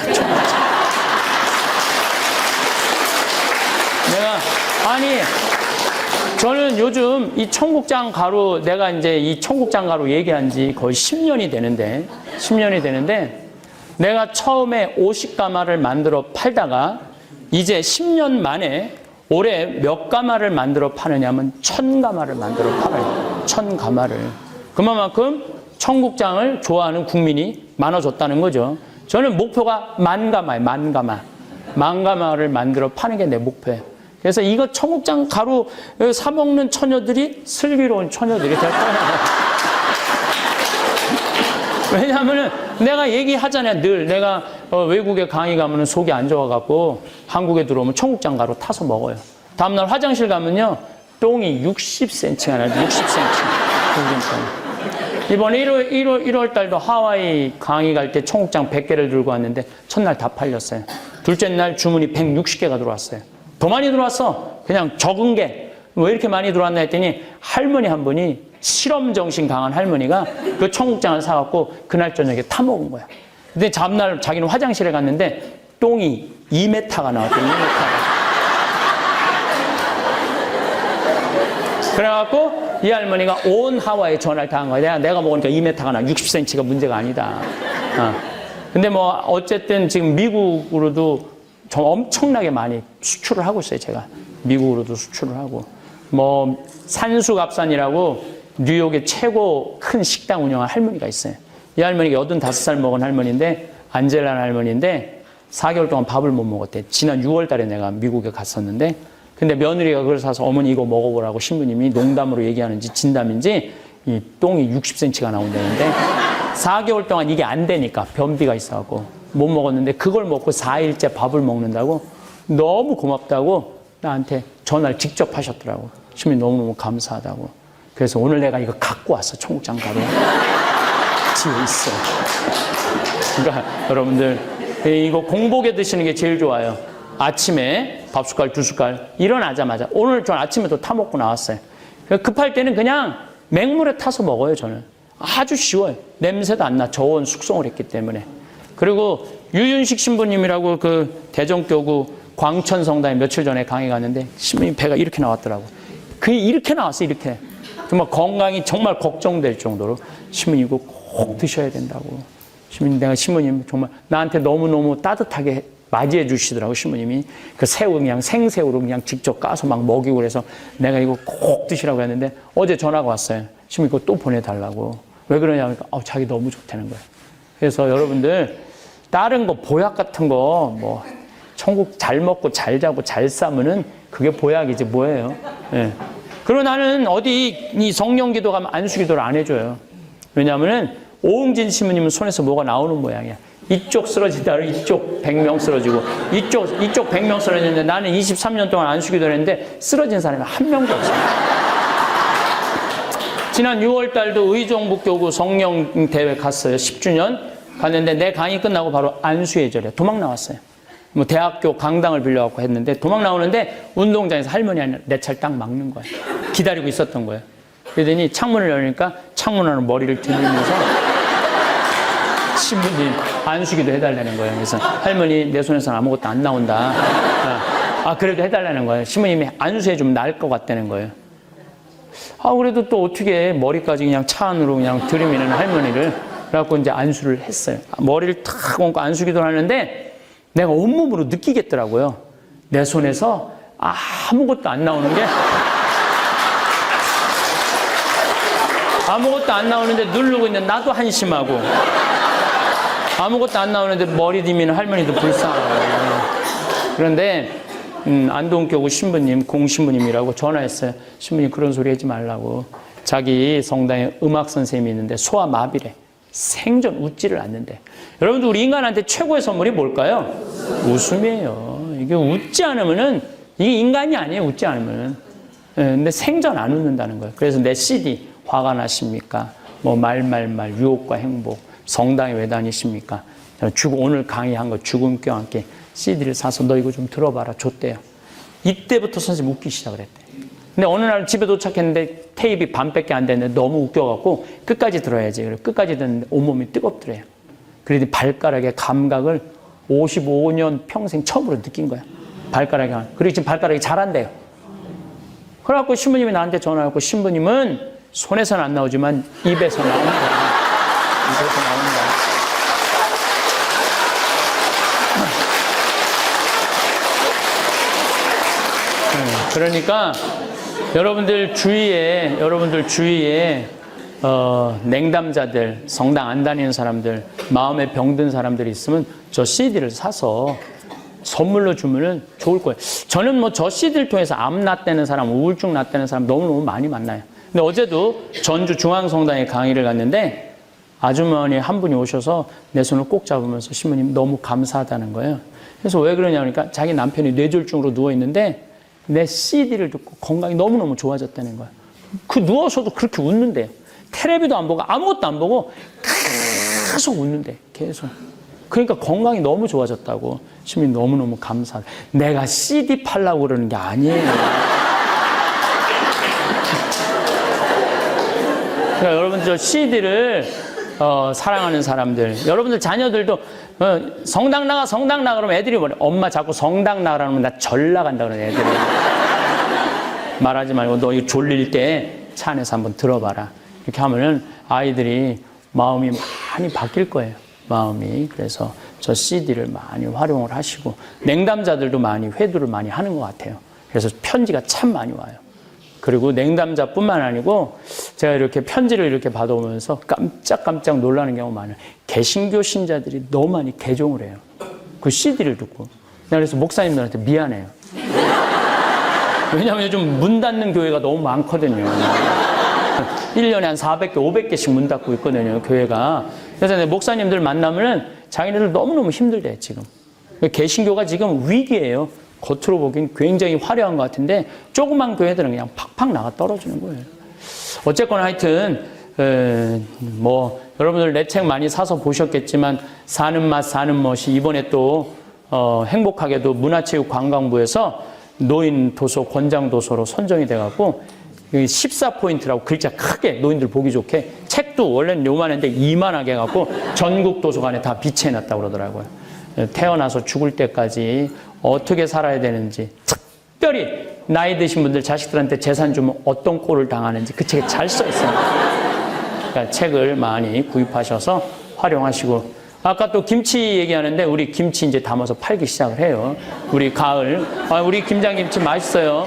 저는 요즘 이 청국장 가루, 내가 이제 이 청국장 가루 얘기한 지 거의 10년이 되는데, 내가 처음에 50가마를 만들어 팔다가 이제 10년 만에 올해 몇 가마를 만들어 파느냐면 1000가마를 만들어 팔아요. 1000가마를. 그만큼 청국장을 좋아하는 국민이 많아졌다는 거죠. 저는 목표가 10,000가마예요. 10,000가마. 10,000가마를 만들어 파는 게 내 목표예요. 그래서 이거 청국장 가루 사 먹는 처녀들이 슬기로운 처녀들이 될 거예요. 왜냐하면은 내가 얘기하잖아요. 늘 내가 외국에 강의 가면은 속이 안 좋아갖고 한국에 들어오면 청국장 가루 타서 먹어요. 다음날 화장실 가면요 똥이 60cm가 나요. 60cm. 이번에 1월 달도 하와이 강의 갈 때 청국장 100개를 들고 왔는데 첫날 다 팔렸어요. 둘째 날 주문이 160개가 들어왔어요. 더 많이 들어왔어. 그냥 적은 게 왜 이렇게 많이 들어왔나 했더니 할머니 한 분이 실험 정신 강한 할머니가 그 청국장을 사갖고 그날 저녁에 타 먹은 거야. 근데 다음날 자기는 화장실에 갔는데 똥이 2m가 나왔대. 2m가. 그래갖고 이 할머니가 온 하와이에 전화를 다 한 거야. 내가 먹으니까 2m가 나. 60cm가 문제가 아니다. 근데 뭐 어쨌든 지금 미국으로도 좀 엄청나게 많이 수출을 하고 있어요. 제가 미국으로도 수출을 하고 뭐 산수갑산이라고 뉴욕의 최고 큰 식당 운영한 할머니가 있어요. 이 할머니가 85살 먹은 할머니인데 안젤라는 할머니인데 4개월 동안 밥을 못 먹었대. 지난 6월 달에 내가 미국에 갔었는데 근데 며느리가 그걸 사서 어머니 이거 먹어보라고 신부님이 농담으로 얘기하는지 진담인지 이 똥이 60cm가 나온다는데 4개월 동안 이게 안 되니까 변비가 있어갖고 못 먹었는데 그걸 먹고 4일째 밥을 먹는다고 너무 고맙다고 나한테 전화를 직접 하셨더라고. 신부님 너무너무 감사하다고. 그래서 오늘 내가 이거 갖고 왔어. 청국장 가루. 집에 있어. 그러니까 여러분들 이거 공복에 드시는 게 제일 좋아요. 아침에 밥 숟갈 2숟갈 일어나자마자 오늘 전 아침에도 타 먹고 나왔어요. 급할 때는 그냥 맹물에 타서 먹어요. 저는 아주 쉬워요. 냄새도 안 나. 저온 숙성을 했기 때문에. 그리고 유윤식 신부님이라고 그 대전교구 광천성당에 며칠 전에 강의 갔는데 신부님 배가 이렇게 나왔더라고. 그게 이렇게 나왔어. 이렇게 정말 건강이 정말 걱정될 정도로 신부님 이거 꼭 드셔야 된다고. 신부님 정말 나한테 너무너무 따뜻하게 맞이해 주시더라고. 신부님이 그 새우 그냥 생새우로 그냥 직접 까서 막 먹이고 그래서 내가 이거 꼭 드시라고 했는데 어제 전화가 왔어요. 신부님 이거 또 보내달라고. 왜 그러냐면 자기 너무 좋다는 거예요. 그래서 여러분들 다른 거 보약 같은 거 뭐 천국 잘 먹고 잘 자고 잘 싸면은 그게 보약이지 뭐예요. 예. 그리고 나는 어디 이 성령기도 가면 안수기도를 안 해줘요. 왜냐하면은 오응진 신부님은 손에서 뭐가 나오는 모양이야. 이쪽 쓰러지다 이쪽 100명 쓰러지고 이쪽 100명 쓰러지는데 나는 23년 동안 안수기도를 했는데 쓰러진 사람이 한 명도 없어요. 지난 6월 달도 의정부교구 성령 대회 갔어요. 10주년 갔는데 내 강의 끝나고 바로 안수예절이야. 도망 나왔어요. 뭐 대학교 강당을 빌려갖고 했는데 도망 나오는데 운동장에서 할머니 내 차를 딱 막는 거야. 기다리고 있었던 거예요. 그러더니 창문을 열니까 창문 안으로 머리를 들면서 신부님 안수기도 해달라는 거예요. 그래서 할머니 내 손에서는 아무것도 안 나온다. 그래도 해달라는 거예요. 신부님이 안수해주면 나을 것 같다는 거예요. 그래도 또 어떻게 머리까지 그냥 차 안으로 그냥 들이미는 할머니를 그래갖고 이제 안수를 했어요. 머리를 탁 얹고 안수기도를 하는데 내가 온몸으로 느끼겠더라고요. 내 손에서 아무것도 안 나오는 게 아무것도 안 나오는데 누르고 있는 나도 한심하고 아무것도 안 나오는데 머리 디미는 할머니도 불쌍하고 그런데 안동교구 신부님 공신부님이라고 전화했어요. 신부님 그런 소리 하지 말라고. 자기 성당에 음악 선생님이 있는데 소아 마비래. 생전 웃지를 않는데. 여러분들 우리 인간한테 최고의 선물이 뭘까요? 웃음이에요. 이게 웃지 않으면은 이게 인간이 아니에요. 웃지 않으면은. 근데 생전 안 웃는다는 거예요. 그래서 내 CD 화가 나십니까? 뭐 말말말 유혹과 행복 성당에 왜 다니십니까? 오늘 강의한 거 죽음과 함께 CD를 사서 너 이거 좀 들어봐라 줬대요. 이때부터 선생님 웃기 시작을 했대. 근데 어느 날 집에 도착했는데 테이프 반밖에 안 됐는데 너무 웃겨갖고 끝까지 들어야지. 그래 끝까지 듣는데 온몸이 뜨겁더래요. 그래도 발가락의 감각을 55년 평생 처음으로 느낀 거야. 발가락이. 그리고 지금 발가락이 자란대요. 그래갖고 신부님이 나한테 전화하고 신부님은 손에서는 안 나오지만 입에서 나온다. 입에서 나온다. 그러니까 여러분들 주위에 냉담자들, 성당 안 다니는 사람들, 마음에 병든 사람들이 있으면 저 CD를 사서 선물로 주면은 좋을 거예요. 저는 뭐 저 CD를 통해서 암 낫다는 사람, 우울증 낫다는 사람 너무너무 많이 만나요. 근데 어제도 전주 중앙성당에 강의를 갔는데 아주머니 한 분이 오셔서 내 손을 꼭 잡으면서 신부님 너무 감사하다는 거예요. 그래서 왜 그러냐 그러니까 자기 남편이 뇌졸중으로 누워있는데 내 CD를 듣고 건강이 너무너무 좋아졌다는 거야. 누워서도 그렇게 웃는데요. 텔레비도 안 보고 아무것도 안 보고 계속 웃는데 계속. 그러니까 건강이 너무 좋아졌다고. 신부님 너무너무 감사하다. 내가 CD 팔라고 그러는 게 아니에요. 그러니까 여러분들 저 CD를 사랑하는 사람들, 여러분들 자녀들도 성당 나가 그러면 애들이 뭐래? 엄마 자꾸 성당 나가라면 나 절 나간다 그러는 애들이. 말하지 말고 너 이거 졸릴 때 차 안에서 한번 들어봐라. 이렇게 하면은 아이들이 마음이 많이 바뀔 거예요. 마음이. 그래서 저 CD를 많이 활용을 하시고 냉담자들도 많이 회두를 많이 하는 것 같아요. 그래서 편지가 참 많이 와요. 그리고 냉담자뿐만 아니고 제가 이렇게 편지를 이렇게 받아오면서 깜짝깜짝 놀라는 경우가 많아요. 개신교 신자들이 너무 많이 개종을 해요. 그 CD를 듣고. 그래서 목사님들한테 미안해요. 왜냐하면 요즘 문 닫는 교회가 너무 많거든요. 1년에 한 400개, 500개씩 문 닫고 있거든요, 교회가. 그래서 목사님들 만나면은 자기네들 너무너무 힘들대, 지금. 개신교가 지금 위기예요. 겉으로 보기엔 굉장히 화려한 것 같은데 조그만 교회들은 그냥 팍팍 나가 떨어지는 거예요. 어쨌거나 하여튼 뭐 여러분들 내 책 많이 사서 보셨겠지만 사는 맛 사는 멋이 이번에 또 행복하게도 문화체육관광부에서 노인 도서 권장 도서로 선정이 돼갖고 14포인트라고 글자 크게 노인들 보기 좋게 책도 원래는 요만한데 이만하게 해갖고 전국 도서관에 다 비치해놨다고 그러더라고요. 태어나서 죽을 때까지 어떻게 살아야 되는지 특별히 나이 드신 분들 자식들한테 재산 주면 어떤 꼴을 당하는지 그 책에 잘 써 있어요. 그러니까 책을 많이 구입하셔서 활용하시고, 아까 또 김치 얘기하는데 우리 김치 이제 담아서 팔기 시작을 해요. 우리 가을. 우리 김장김치 맛있어요.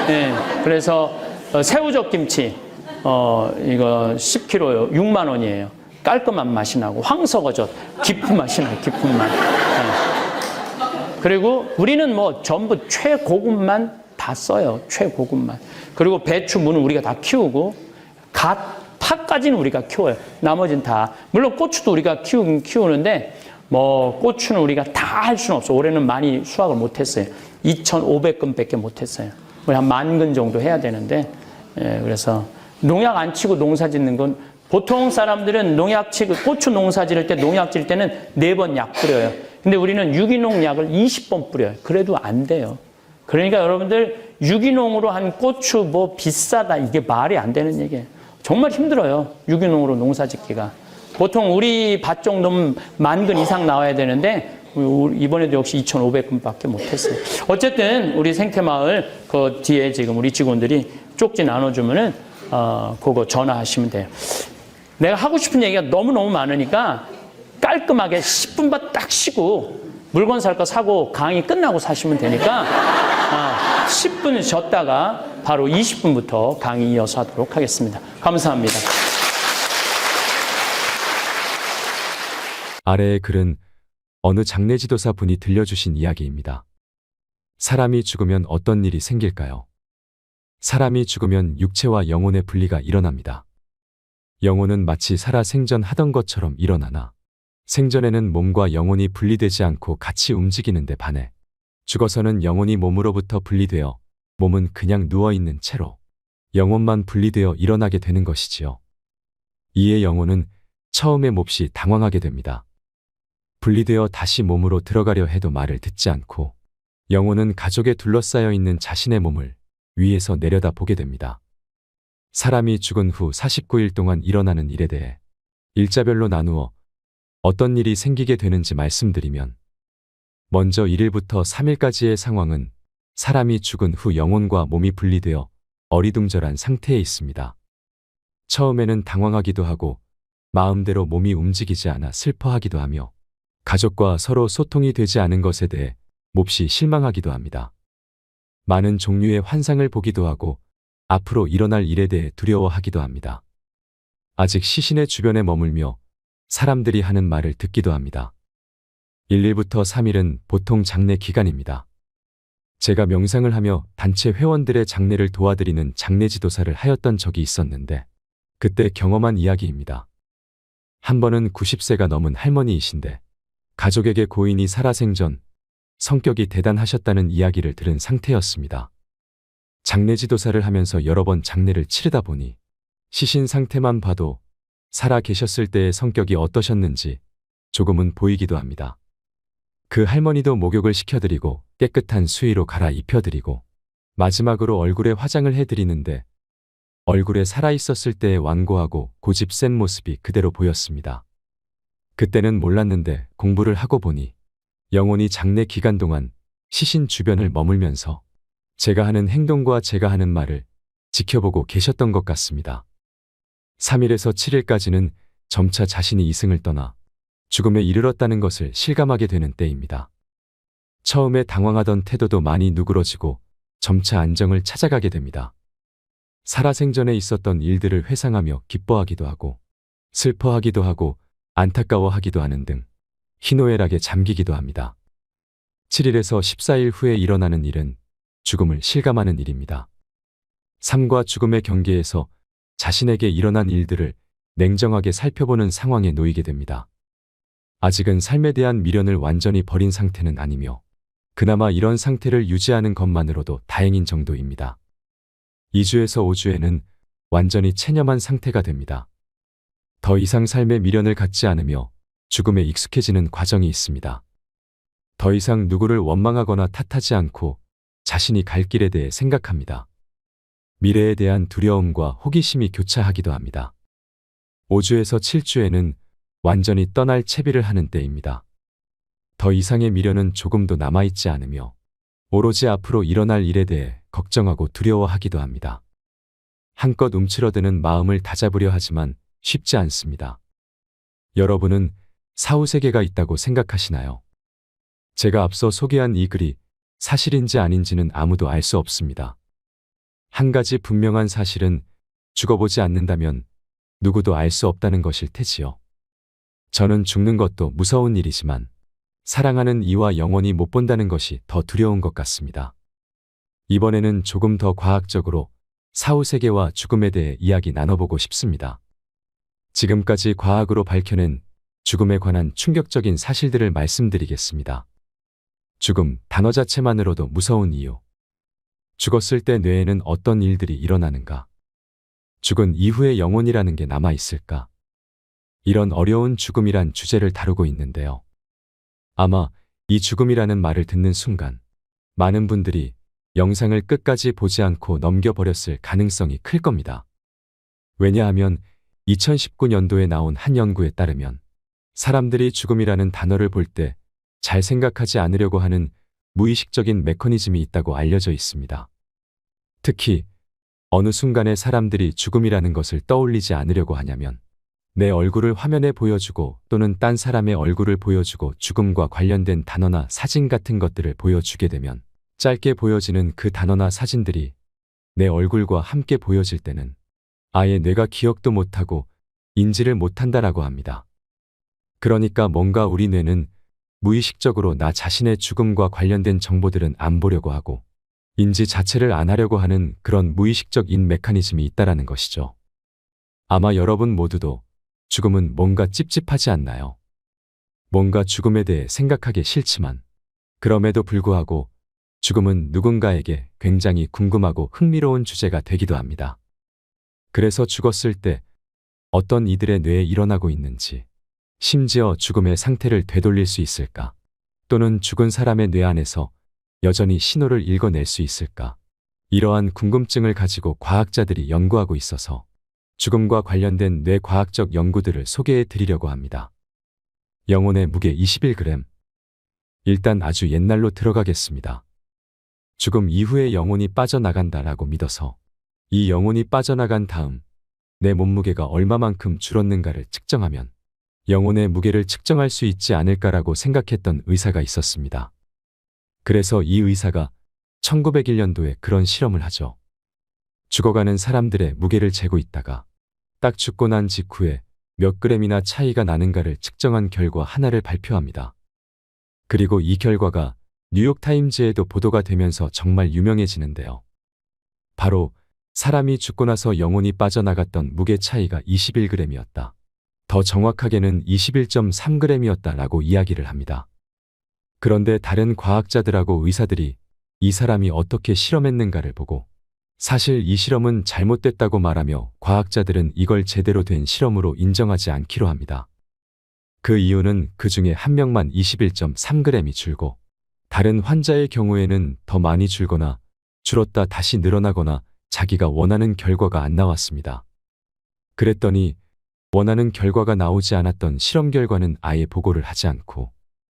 네, 그래서 새우젓 김치 이거 10kg요. 6만 원이에요. 깔끔한 맛이 나고 황석어젓 깊은 맛이 나요. 깊은 맛. 네. 그리고 우리는 뭐 전부 최고급만 다 써요. 최고급만. 그리고 배추, 무는 우리가 다 키우고 파까지는 우리가 키워요. 나머지는 다. 물론 고추도 우리가 키우긴 키우는데 뭐 고추는 우리가 다 할 수는 없어. 올해는 많이 수확을 못했어요. 2,500근밖에 못했어요. 우리 한 10,000근 정도 해야 되는데, 그래서 농약 안 치고 농사 짓는 건, 보통 사람들은 농약 치고 고추 농사 지을 때 농약 질 때는 4번 약 뿌려요. 근데 우리는 유기농 약을 20번 뿌려요. 그래도 안 돼요. 그러니까 여러분들 유기농으로 한 고추 뭐 비싸다, 이게 말이 안 되는 얘기예요. 정말 힘들어요. 유기농으로 농사 짓기가. 보통 우리 밭 정도면 10,000근 이상 나와야 되는데 이번에도 역시 2,500근밖에 못했어요. 어쨌든 우리 생태마을 그 뒤에 지금 우리 직원들이 쪽지 나눠주면은 그거 전화하시면 돼요. 내가 하고 싶은 얘기가 너무너무 많으니까 깔끔하게 10분만 딱 쉬고 물건 살 거 사고 강의 끝나고 사시면 되니까 10분 쉬었다가 바로 20분부터 강의 이어서 하도록 하겠습니다. 감사합니다. 아래의 글은 어느 장례 지도사 분이 들려주신 이야기입니다. 사람이 죽으면 어떤 일이 생길까요? 사람이 죽으면 육체와 영혼의 분리가 일어납니다. 영혼은 마치 살아 생전하던 것처럼 일어나나 생전에는 몸과 영혼이 분리되지 않고 같이 움직이는데 반해 죽어서는 영혼이 몸으로부터 분리되어 몸은 그냥 누워있는 채로 영혼만 분리되어 일어나게 되는 것이지요. 이에 영혼은 처음에 몹시 당황하게 됩니다. 분리되어 다시 몸으로 들어가려 해도 말을 듣지 않고 영혼은 가족에 둘러싸여 있는 자신의 몸을 위에서 내려다 보게 됩니다. 사람이 죽은 후 49일 동안 일어나는 일에 대해 일자별로 나누어 어떤 일이 생기게 되는지 말씀드리면, 먼저 1일부터 3일까지의 상황은 사람이 죽은 후 영혼과 몸이 분리되어 어리둥절한 상태에 있습니다. 처음에는 당황하기도 하고 마음대로 몸이 움직이지 않아 슬퍼하기도 하며 가족과 서로 소통이 되지 않은 것에 대해 몹시 실망하기도 합니다. 많은 종류의 환상을 보기도 하고 앞으로 일어날 일에 대해 두려워하기도 합니다. 아직 시신의 주변에 머물며 사람들이 하는 말을 듣기도 합니다. 1일부터 3일은 보통 장례 기간입니다. 제가 명상을 하며 단체 회원들의 장례를 도와드리는 장례 지도사를 하였던 적이 있었는데 그때 경험한 이야기입니다. 한 번은 90세가 넘은 할머니이신데 가족에게 고인이 살아생전 성격이 대단하셨다는 이야기를 들은 상태였습니다. 장례 지도사를 하면서 여러 번 장례를 치르다 보니 시신 상태만 봐도 살아 계셨을 때의 성격이 어떠셨는지 조금은 보이기도 합니다. 그 할머니도 목욕을 시켜드리고 깨끗한 수의로 갈아입혀드리고 마지막으로 얼굴에 화장을 해드리는데 얼굴에 살아있었을 때의 완고하고 고집 센 모습이 그대로 보였습니다. 그때는 몰랐는데 공부를 하고 보니 영혼이 장례 기간 동안 시신 주변을 머물면서 제가 하는 행동과 제가 하는 말을 지켜보고 계셨던 것 같습니다. 3일에서 7일까지는 점차 자신이 이승을 떠나 죽음에 이르렀다는 것을 실감하게 되는 때입니다. 처음에 당황하던 태도도 많이 누그러지고 점차 안정을 찾아가게 됩니다. 살아생전에 있었던 일들을 회상하며 기뻐하기도 하고 슬퍼하기도 하고 안타까워하기도 하는 등 희노애락에 잠기기도 합니다. 7일에서 14일 후에 일어나는 일은 죽음을 실감하는 일입니다. 삶과 죽음의 경계에서 자신에게 일어난 일들을 냉정하게 살펴보는 상황에 놓이게 됩니다. 아직은 삶에 대한 미련을 완전히 버린 상태는 아니며 그나마 이런 상태를 유지하는 것만으로도 다행인 정도입니다. 2주에서 5주에는 완전히 체념한 상태가 됩니다. 더 이상 삶의 미련을 갖지 않으며 죽음에 익숙해지는 과정이 있습니다. 더 이상 누구를 원망하거나 탓하지 않고 자신이 갈 길에 대해 생각합니다. 미래에 대한 두려움과 호기심이 교차하기도 합니다. 5주에서 7주에는 완전히 떠날 채비를 하는 때입니다. 더 이상의 미련은 조금도 남아있지 않으며 오로지 앞으로 일어날 일에 대해 걱정하고 두려워하기도 합니다. 한껏 움츠러드는 마음을 다잡으려 하지만 쉽지 않습니다. 여러분은 사후세계가 있다고 생각하시나요? 제가 앞서 소개한 이 글이 사실인지 아닌지는 아무도 알 수 없습니다. 한 가지 분명한 사실은 죽어보지 않는다면 누구도 알 수 없다는 것일 테지요. 저는 죽는 것도 무서운 일이지만 사랑하는 이와 영원히 못 본다는 것이 더 두려운 것 같습니다. 이번에는 조금 더 과학적으로 사후세계와 죽음에 대해 이야기 나눠보고 싶습니다. 지금까지 과학으로 밝혀낸 죽음에 관한 충격적인 사실들을 말씀드리겠습니다. 죽음 단어 자체만으로도 무서운 이유. 죽었을 때 뇌에는 어떤 일들이 일어나는가? 죽은 이후에 영혼이라는 게 남아있을까? 이런 어려운 죽음이란 주제를 다루고 있는데요. 아마 이 죽음이라는 말을 듣는 순간 많은 분들이 영상을 끝까지 보지 않고 넘겨버렸을 가능성이 클 겁니다. 왜냐하면 2019년도에 나온 한 연구에 따르면 사람들이 죽음이라는 단어를 볼 때 잘 생각하지 않으려고 하는 무의식적인 메커니즘이 있다고 알려져 있습니다. 특히 어느 순간에 사람들이 죽음이라는 것을 떠올리지 않으려고 하냐면 내 얼굴을 화면에 보여주고 또는 딴 사람의 얼굴을 보여주고 죽음과 관련된 단어나 사진 같은 것들을 보여주게 되면 짧게 보여지는 그 단어나 사진들이 내 얼굴과 함께 보여질 때는 아예 뇌가 기억도 못하고 인지를 못한다라고 합니다. 그러니까 뭔가 우리 뇌는 무의식적으로 나 자신의 죽음과 관련된 정보들은 안 보려고 하고 인지 자체를 안 하려고 하는 그런 무의식적인 메커니즘이 있다라는 것이죠. 아마 여러분 모두도 죽음은 뭔가 찝찝하지 않나요? 뭔가 죽음에 대해 생각하기 싫지만 그럼에도 불구하고 죽음은 누군가에게 굉장히 궁금하고 흥미로운 주제가 되기도 합니다. 그래서 죽었을 때 어떤 이들의 뇌에 일어나고 있는지, 심지어 죽음의 상태를 되돌릴 수 있을까? 또는 죽은 사람의 뇌 안에서 여전히 신호를 읽어낼 수 있을까? 이러한 궁금증을 가지고 과학자들이 연구하고 있어서 죽음과 관련된 뇌과학적 연구들을 소개해 드리려고 합니다. 영혼의 무게 21g. 일단 아주 옛날로 들어가겠습니다. 죽음 이후에 영혼이 빠져나간다라고 믿어서 이 영혼이 빠져나간 다음 내 몸무게가 얼마만큼 줄었는가를 측정하면 영혼의 무게를 측정할 수 있지 않을까라고 생각했던 의사가 있었습니다. 그래서 이 의사가 1901년도에 그런 실험을 하죠. 죽어가는 사람들의 무게를 재고 있다가 딱 죽고 난 직후에 몇 그램이나 차이가 나는가를 측정한 결과 하나를 발표합니다. 그리고 이 결과가 뉴욕타임즈에도 보도가 되면서 정말 유명해지는데요. 바로 사람이 죽고 나서 영혼이 빠져나갔던 무게 차이가 21g이었다. 더 정확하게는 21.3g이었다라고 이야기를 합니다. 그런데 다른 과학자들하고 의사들이 이 사람이 어떻게 실험했는가를 보고 사실 이 실험은 잘못됐다고 말하며 과학자들은 이걸 제대로 된 실험으로 인정하지 않기로 합니다. 그 이유는 그 중에 한 명만 21.3g이 줄고 다른 환자의 경우에는 더 많이 줄거나 줄었다 다시 늘어나거나 자기가 원하는 결과가 안 나왔습니다. 그랬더니 원하는 결과가 나오지 않았던 실험 결과는 아예 보고를 하지 않고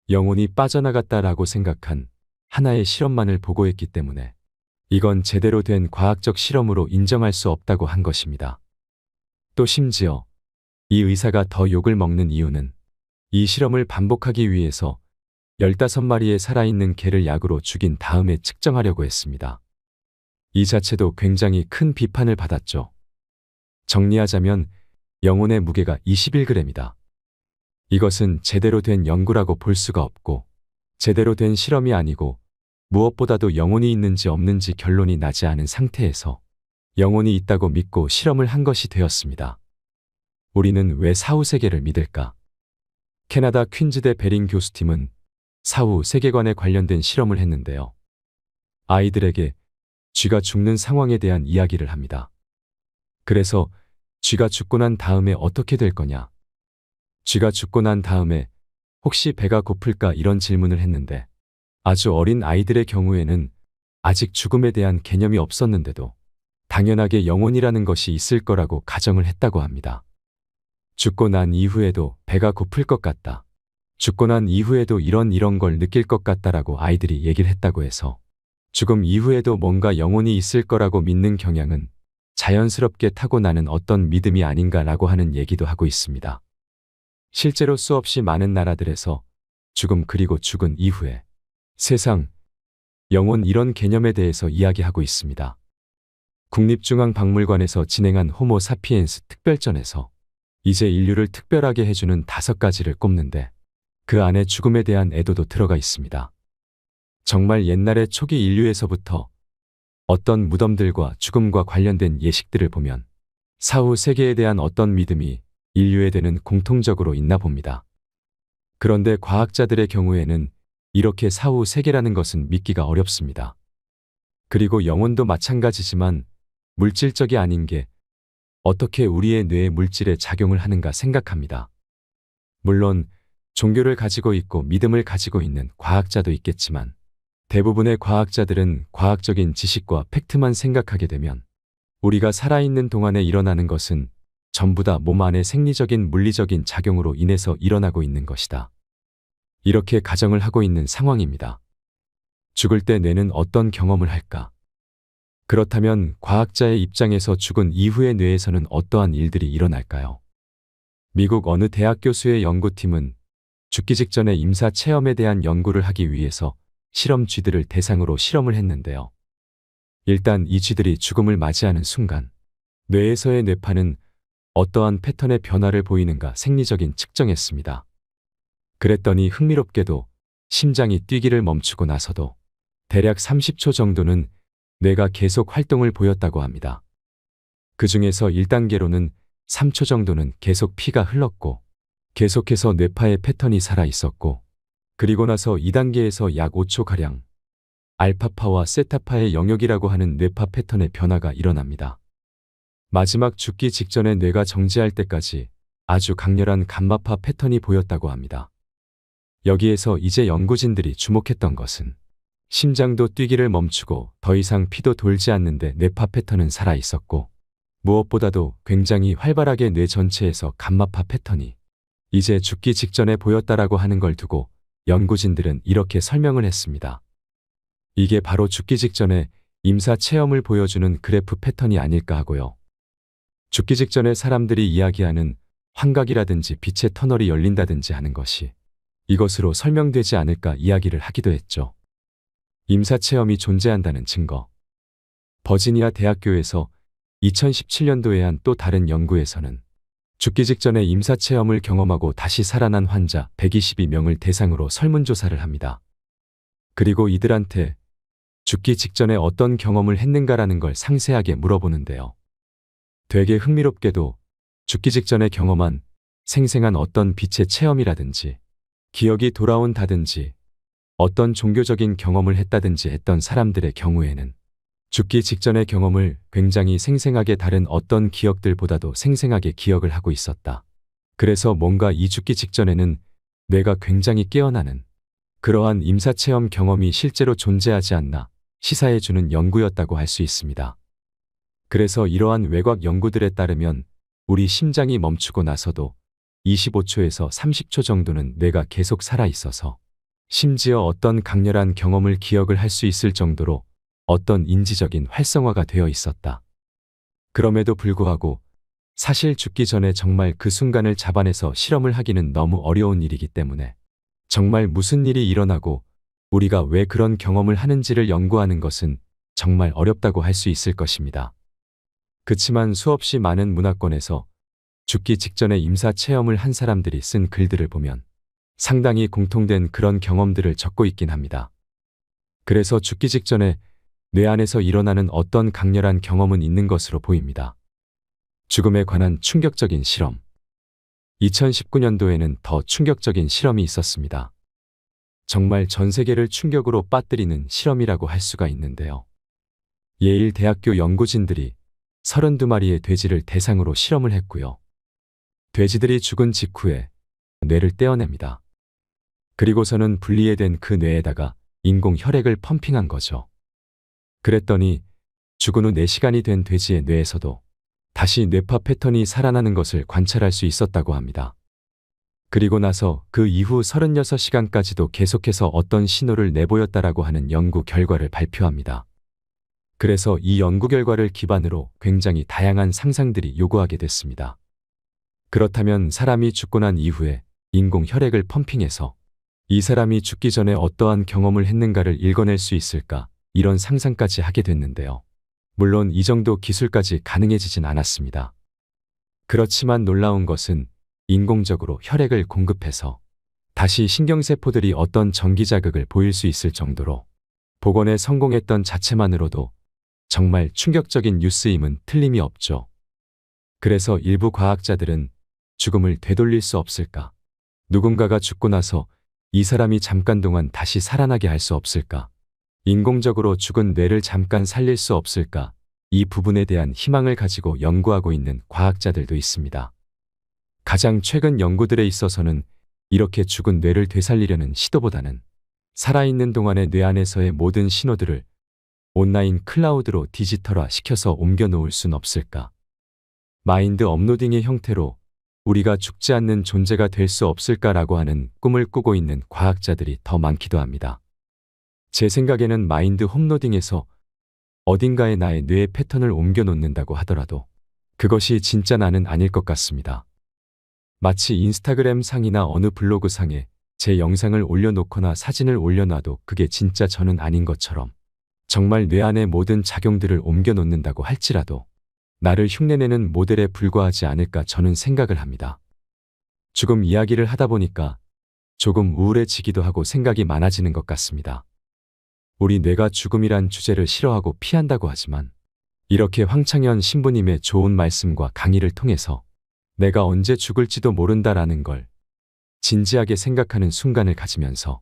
영혼이 빠져나갔다라고 생각한 하나의 실험만을 보고했기 때문에 이건 제대로 된 과학적 실험으로 인정할 수 없다고 한 것입니다. 또 심지어 이 의사가 더 욕을 먹는 이유는 이 실험을 반복하기 위해서 15마리의 살아있는 개를 약으로 죽인 다음에 측정하려고 했습니다. 이 자체도 굉장히 큰 비판을 받았죠. 정리하자면 영혼의 무게가 21g이다. 이것은 제대로 된 연구라고 볼 수가 없고 제대로 된 실험이 아니고 무엇보다도 영혼이 있는지 없는지 결론이 나지 않은 상태에서 영혼이 있다고 믿고 실험을 한 것이 되었습니다. 우리는 왜 사후세계를 믿을까? 캐나다 퀸즈대 베링 교수팀은 사후 세계관에 관련된 실험을 했는데요. 아이들에게 쥐가 죽는 상황에 대한 이야기를 합니다. 그래서 쥐가 죽고 난 다음에 어떻게 될 거냐? 쥐가 죽고 난 다음에 혹시 배가 고플까 이런 질문을 했는데 아주 어린 아이들의 경우에는 아직 죽음에 대한 개념이 없었는데도 당연하게 영혼이라는 것이 있을 거라고 가정을 했다고 합니다. 죽고 난 이후에도 배가 고플 것 같다. 죽고 난 이후에도 이런 걸 느낄 것 같다라고 아이들이 얘기를 했다고 해서 죽음 이후에도 뭔가 영혼이 있을 거라고 믿는 경향은 자연스럽게 타고나는 어떤 믿음이 아닌가라고 하는 얘기도 하고 있습니다. 실제로 수없이 많은 나라들에서 죽음 그리고 죽은 이후에 세상, 영혼 이런 개념에 대해서 이야기하고 있습니다. 국립중앙박물관에서 진행한 호모 사피엔스 특별전에서 이제 인류를 특별하게 해주는 5가지를 꼽는데 그 안에 죽음에 대한 애도도 들어가 있습니다. 정말 옛날의 초기 인류에서부터 어떤 무덤들과 죽음과 관련된 예식들을 보면 사후 세계에 대한 어떤 믿음이 인류에게는 공통적으로 있나 봅니다. 그런데 과학자들의 경우에는 이렇게 사후 세계라는 것은 믿기가 어렵습니다. 그리고 영혼도 마찬가지지만 물질적이 아닌 게 어떻게 우리의 뇌의 물질에 작용을 하는가 생각합니다. 물론 종교를 가지고 있고 믿음을 가지고 있는 과학자도 있겠지만 대부분의 과학자들은 과학적인 지식과 팩트만 생각하게 되면 우리가 살아있는 동안에 일어나는 것은 전부 다 몸 안의 생리적인 물리적인 작용으로 인해서 일어나고 있는 것이다. 이렇게 가정을 하고 있는 상황입니다. 죽을 때 뇌는 어떤 경험을 할까? 그렇다면 과학자의 입장에서 죽은 이후의 뇌에서는 어떠한 일들이 일어날까요? 미국 어느 대학 교수의 연구팀은 죽기 직전에 임사 체험에 대한 연구를 하기 위해서 실험 쥐들을 대상으로 실험을 했는데요. 일단 이 쥐들이 죽음을 맞이하는 순간 뇌에서의 뇌파는 어떠한 패턴의 변화를 보이는가 생리적인 측정했습니다. 그랬더니 흥미롭게도 심장이 뛰기를 멈추고 나서도 대략 30초 정도는 뇌가 계속 활동을 보였다고 합니다. 그 중에서 1단계로는 3초 정도는 계속 피가 흘렀고 계속해서 뇌파의 패턴이 살아 있었고 그리고 나서 2단계에서 약 5초가량 알파파와 세타파의 영역이라고 하는 뇌파 패턴의 변화가 일어납니다. 마지막 죽기 직전에 뇌가 정지할 때까지 아주 강렬한 감마파 패턴이 보였다고 합니다. 여기에서 이제 연구진들이 주목했던 것은 심장도 뛰기를 멈추고 더 이상 피도 돌지 않는데 뇌파 패턴은 살아 있었고 무엇보다도 굉장히 활발하게 뇌 전체에서 감마파 패턴이 이제 죽기 직전에 보였다라고 하는 걸 두고 연구진들은 이렇게 설명을 했습니다. 이게 바로 죽기 직전에 임사 체험을 보여주는 그래프 패턴이 아닐까 하고요. 죽기 직전에 사람들이 이야기하는 환각이라든지 빛의 터널이 열린다든지 하는 것이 이것으로 설명되지 않을까 이야기를 하기도 했죠. 임사체험이 존재한다는 증거. 버지니아 대학교에서 2017년도에 한 또 다른 연구에서는 죽기 직전에 임사체험을 경험하고 다시 살아난 환자 122명을 대상으로 설문조사를 합니다. 그리고 이들한테 죽기 직전에 어떤 경험을 했는가라는 걸 상세하게 물어보는데요. 되게 흥미롭게도 죽기 직전에 경험한 생생한 어떤 빛의 체험이라든지 기억이 돌아온다든지 어떤 종교적인 경험을 했다든지 했던 사람들의 경우에는 죽기 직전의 경험을 굉장히 생생하게 다른 어떤 기억들보다도 생생하게 기억을 하고 있었다. 그래서 뭔가 이 죽기 직전에는 뇌가 굉장히 깨어나는 그러한 임사체험 경험이 실제로 존재하지 않나 시사해주는 연구였다고 할 수 있습니다. 그래서 이러한 외곽 연구들에 따르면 우리 심장이 멈추고 나서도 25초에서 30초 정도는 뇌가 계속 살아있어서 심지어 어떤 강렬한 경험을 기억을 할 수 있을 정도로 어떤 인지적인 활성화가 되어 있었다. 그럼에도 불구하고 사실 죽기 전에 정말 그 순간을 잡아내서 실험을 하기는 너무 어려운 일이기 때문에 정말 무슨 일이 일어나고 우리가 왜 그런 경험을 하는지를 연구하는 것은 정말 어렵다고 할 수 있을 것입니다. 그치만 수없이 많은 문화권에서 죽기 직전에 임사 체험을 한 사람들이 쓴 글들을 보면 상당히 공통된 그런 경험들을 적고 있긴 합니다. 그래서 죽기 직전에 뇌 안에서 일어나는 어떤 강렬한 경험은 있는 것으로 보입니다. 죽음에 관한 충격적인 실험. 2019년도에는 더 충격적인 실험이 있었습니다. 정말 전 세계를 충격으로 빠뜨리는 실험이라고 할 수가 있는데요. 예일 대학교 연구진들이 32마리의 돼지를 대상으로 실험을 했고요. 돼지들이 죽은 직후에 뇌를 떼어냅니다. 그리고서는 분리해된 그 뇌에다가 인공 혈액을 펌핑한 거죠. 그랬더니 죽은 후 4시간이 된 돼지의 뇌에서도 다시 뇌파 패턴이 살아나는 것을 관찰할 수 있었다고 합니다. 그리고 나서 그 이후 36시간까지도 계속해서 어떤 신호를 내보였다라고 하는 연구 결과를 발표합니다. 그래서 이 연구 결과를 기반으로 굉장히 다양한 상상들이 요구하게 됐습니다. 그렇다면 사람이 죽고 난 이후에 인공 혈액을 펌핑해서 이 사람이 죽기 전에 어떠한 경험을 했는가를 읽어낼 수 있을까? 이런 상상까지 하게 됐는데요. 물론 이 정도 기술까지 가능해지진 않았습니다. 그렇지만 놀라운 것은 인공적으로 혈액을 공급해서 다시 신경세포들이 어떤 전기자극을 보일 수 있을 정도로 복원에 성공했던 자체만으로도 정말 충격적인 뉴스임은 틀림이 없죠. 그래서 일부 과학자들은 죽음을 되돌릴 수 없을까? 누군가가 죽고 나서 이 사람이 잠깐 동안 다시 살아나게 할 수 없을까? 인공적으로 죽은 뇌를 잠깐 살릴 수 없을까? 이 부분에 대한 희망을 가지고 연구하고 있는 과학자들도 있습니다. 가장 최근 연구들에 있어서는 이렇게 죽은 뇌를 되살리려는 시도보다는 살아있는 동안의 뇌 안에서의 모든 신호들을 온라인 클라우드로 디지털화 시켜서 옮겨 놓을 순 없을까? 마인드 업로딩의 형태로 우리가 죽지 않는 존재가 될 수 없을까라고 하는 꿈을 꾸고 있는 과학자들이 더 많기도 합니다. 제 생각에는 마인드 홈로딩에서 어딘가에 나의 뇌의 패턴을 옮겨 놓는다고 하더라도 그것이 진짜 나는 아닐 것 같습니다. 마치 인스타그램 상이나 어느 블로그 상에 제 영상을 올려놓거나 사진을 올려놔도 그게 진짜 저는 아닌 것처럼 정말 뇌 안의 모든 작용들을 옮겨 놓는다고 할지라도 나를 흉내내는 모델에 불과하지 않을까 저는 생각을 합니다. 죽음 이야기를 하다 보니까 조금 우울해지기도 하고 생각이 많아지는 것 같습니다. 우리 뇌가 죽음이란 주제를 싫어하고 피한다고 하지만 이렇게 황창현 신부님의 좋은 말씀과 강의를 통해서 내가 언제 죽을지도 모른다라는 걸 진지하게 생각하는 순간을 가지면서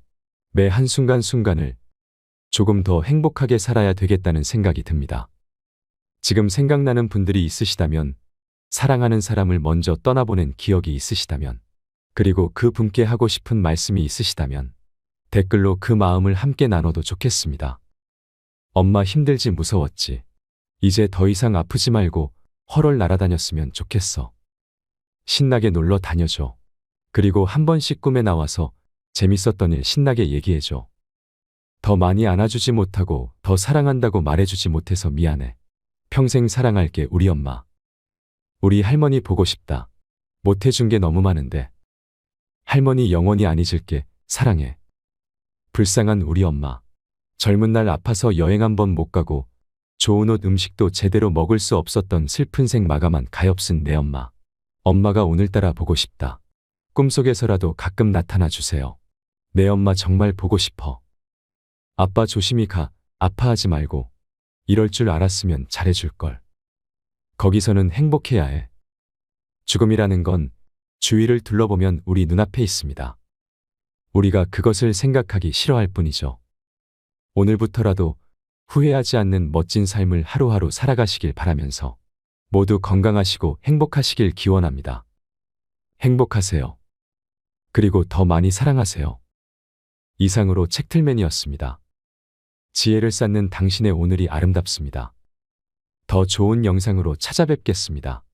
매 한순간순간을 조금 더 행복하게 살아야 되겠다는 생각이 듭니다. 지금 생각나는 분들이 있으시다면, 사랑하는 사람을 먼저 떠나보낸 기억이 있으시다면, 그리고 그 분께 하고 싶은 말씀이 있으시다면 댓글로 그 마음을 함께 나눠도 좋겠습니다. 엄마 힘들지 무서웠지. 이제 더 이상 아프지 말고 헐헐 날아다녔으면 좋겠어. 신나게 놀러 다녀줘. 그리고 한 번씩 꿈에 나와서 재밌었던 일 신나게 얘기해줘. 더 많이 안아주지 못하고 더 사랑한다고 말해주지 못해서 미안해. 평생 사랑할게 우리 엄마. 우리 할머니 보고 싶다. 못해준 게 너무 많은데. 할머니 영원히 안 잊을게. 사랑해. 불쌍한 우리 엄마. 젊은 날 아파서 여행 한 번 못 가고 좋은 옷 음식도 제대로 먹을 수 없었던 슬픈 생 마감한 가엾은 내 엄마. 엄마가 오늘따라 보고 싶다. 꿈속에서라도 가끔 나타나 주세요. 내 엄마 정말 보고 싶어. 아빠 조심히 가. 아파하지 말고. 이럴 줄 알았으면 잘해줄걸. 거기서는 행복해야 해. 죽음이라는 건 주위를 둘러보면 우리 눈앞에 있습니다. 우리가 그것을 생각하기 싫어할 뿐이죠. 오늘부터라도 후회하지 않는 멋진 삶을 하루하루 살아가시길 바라면서 모두 건강하시고 행복하시길 기원합니다. 행복하세요. 그리고 더 많이 사랑하세요. 이상으로 책틀맨이었습니다. 지혜를 쌓는 당신의 오늘이 아름답습니다. 더 좋은 영상으로 찾아뵙겠습니다.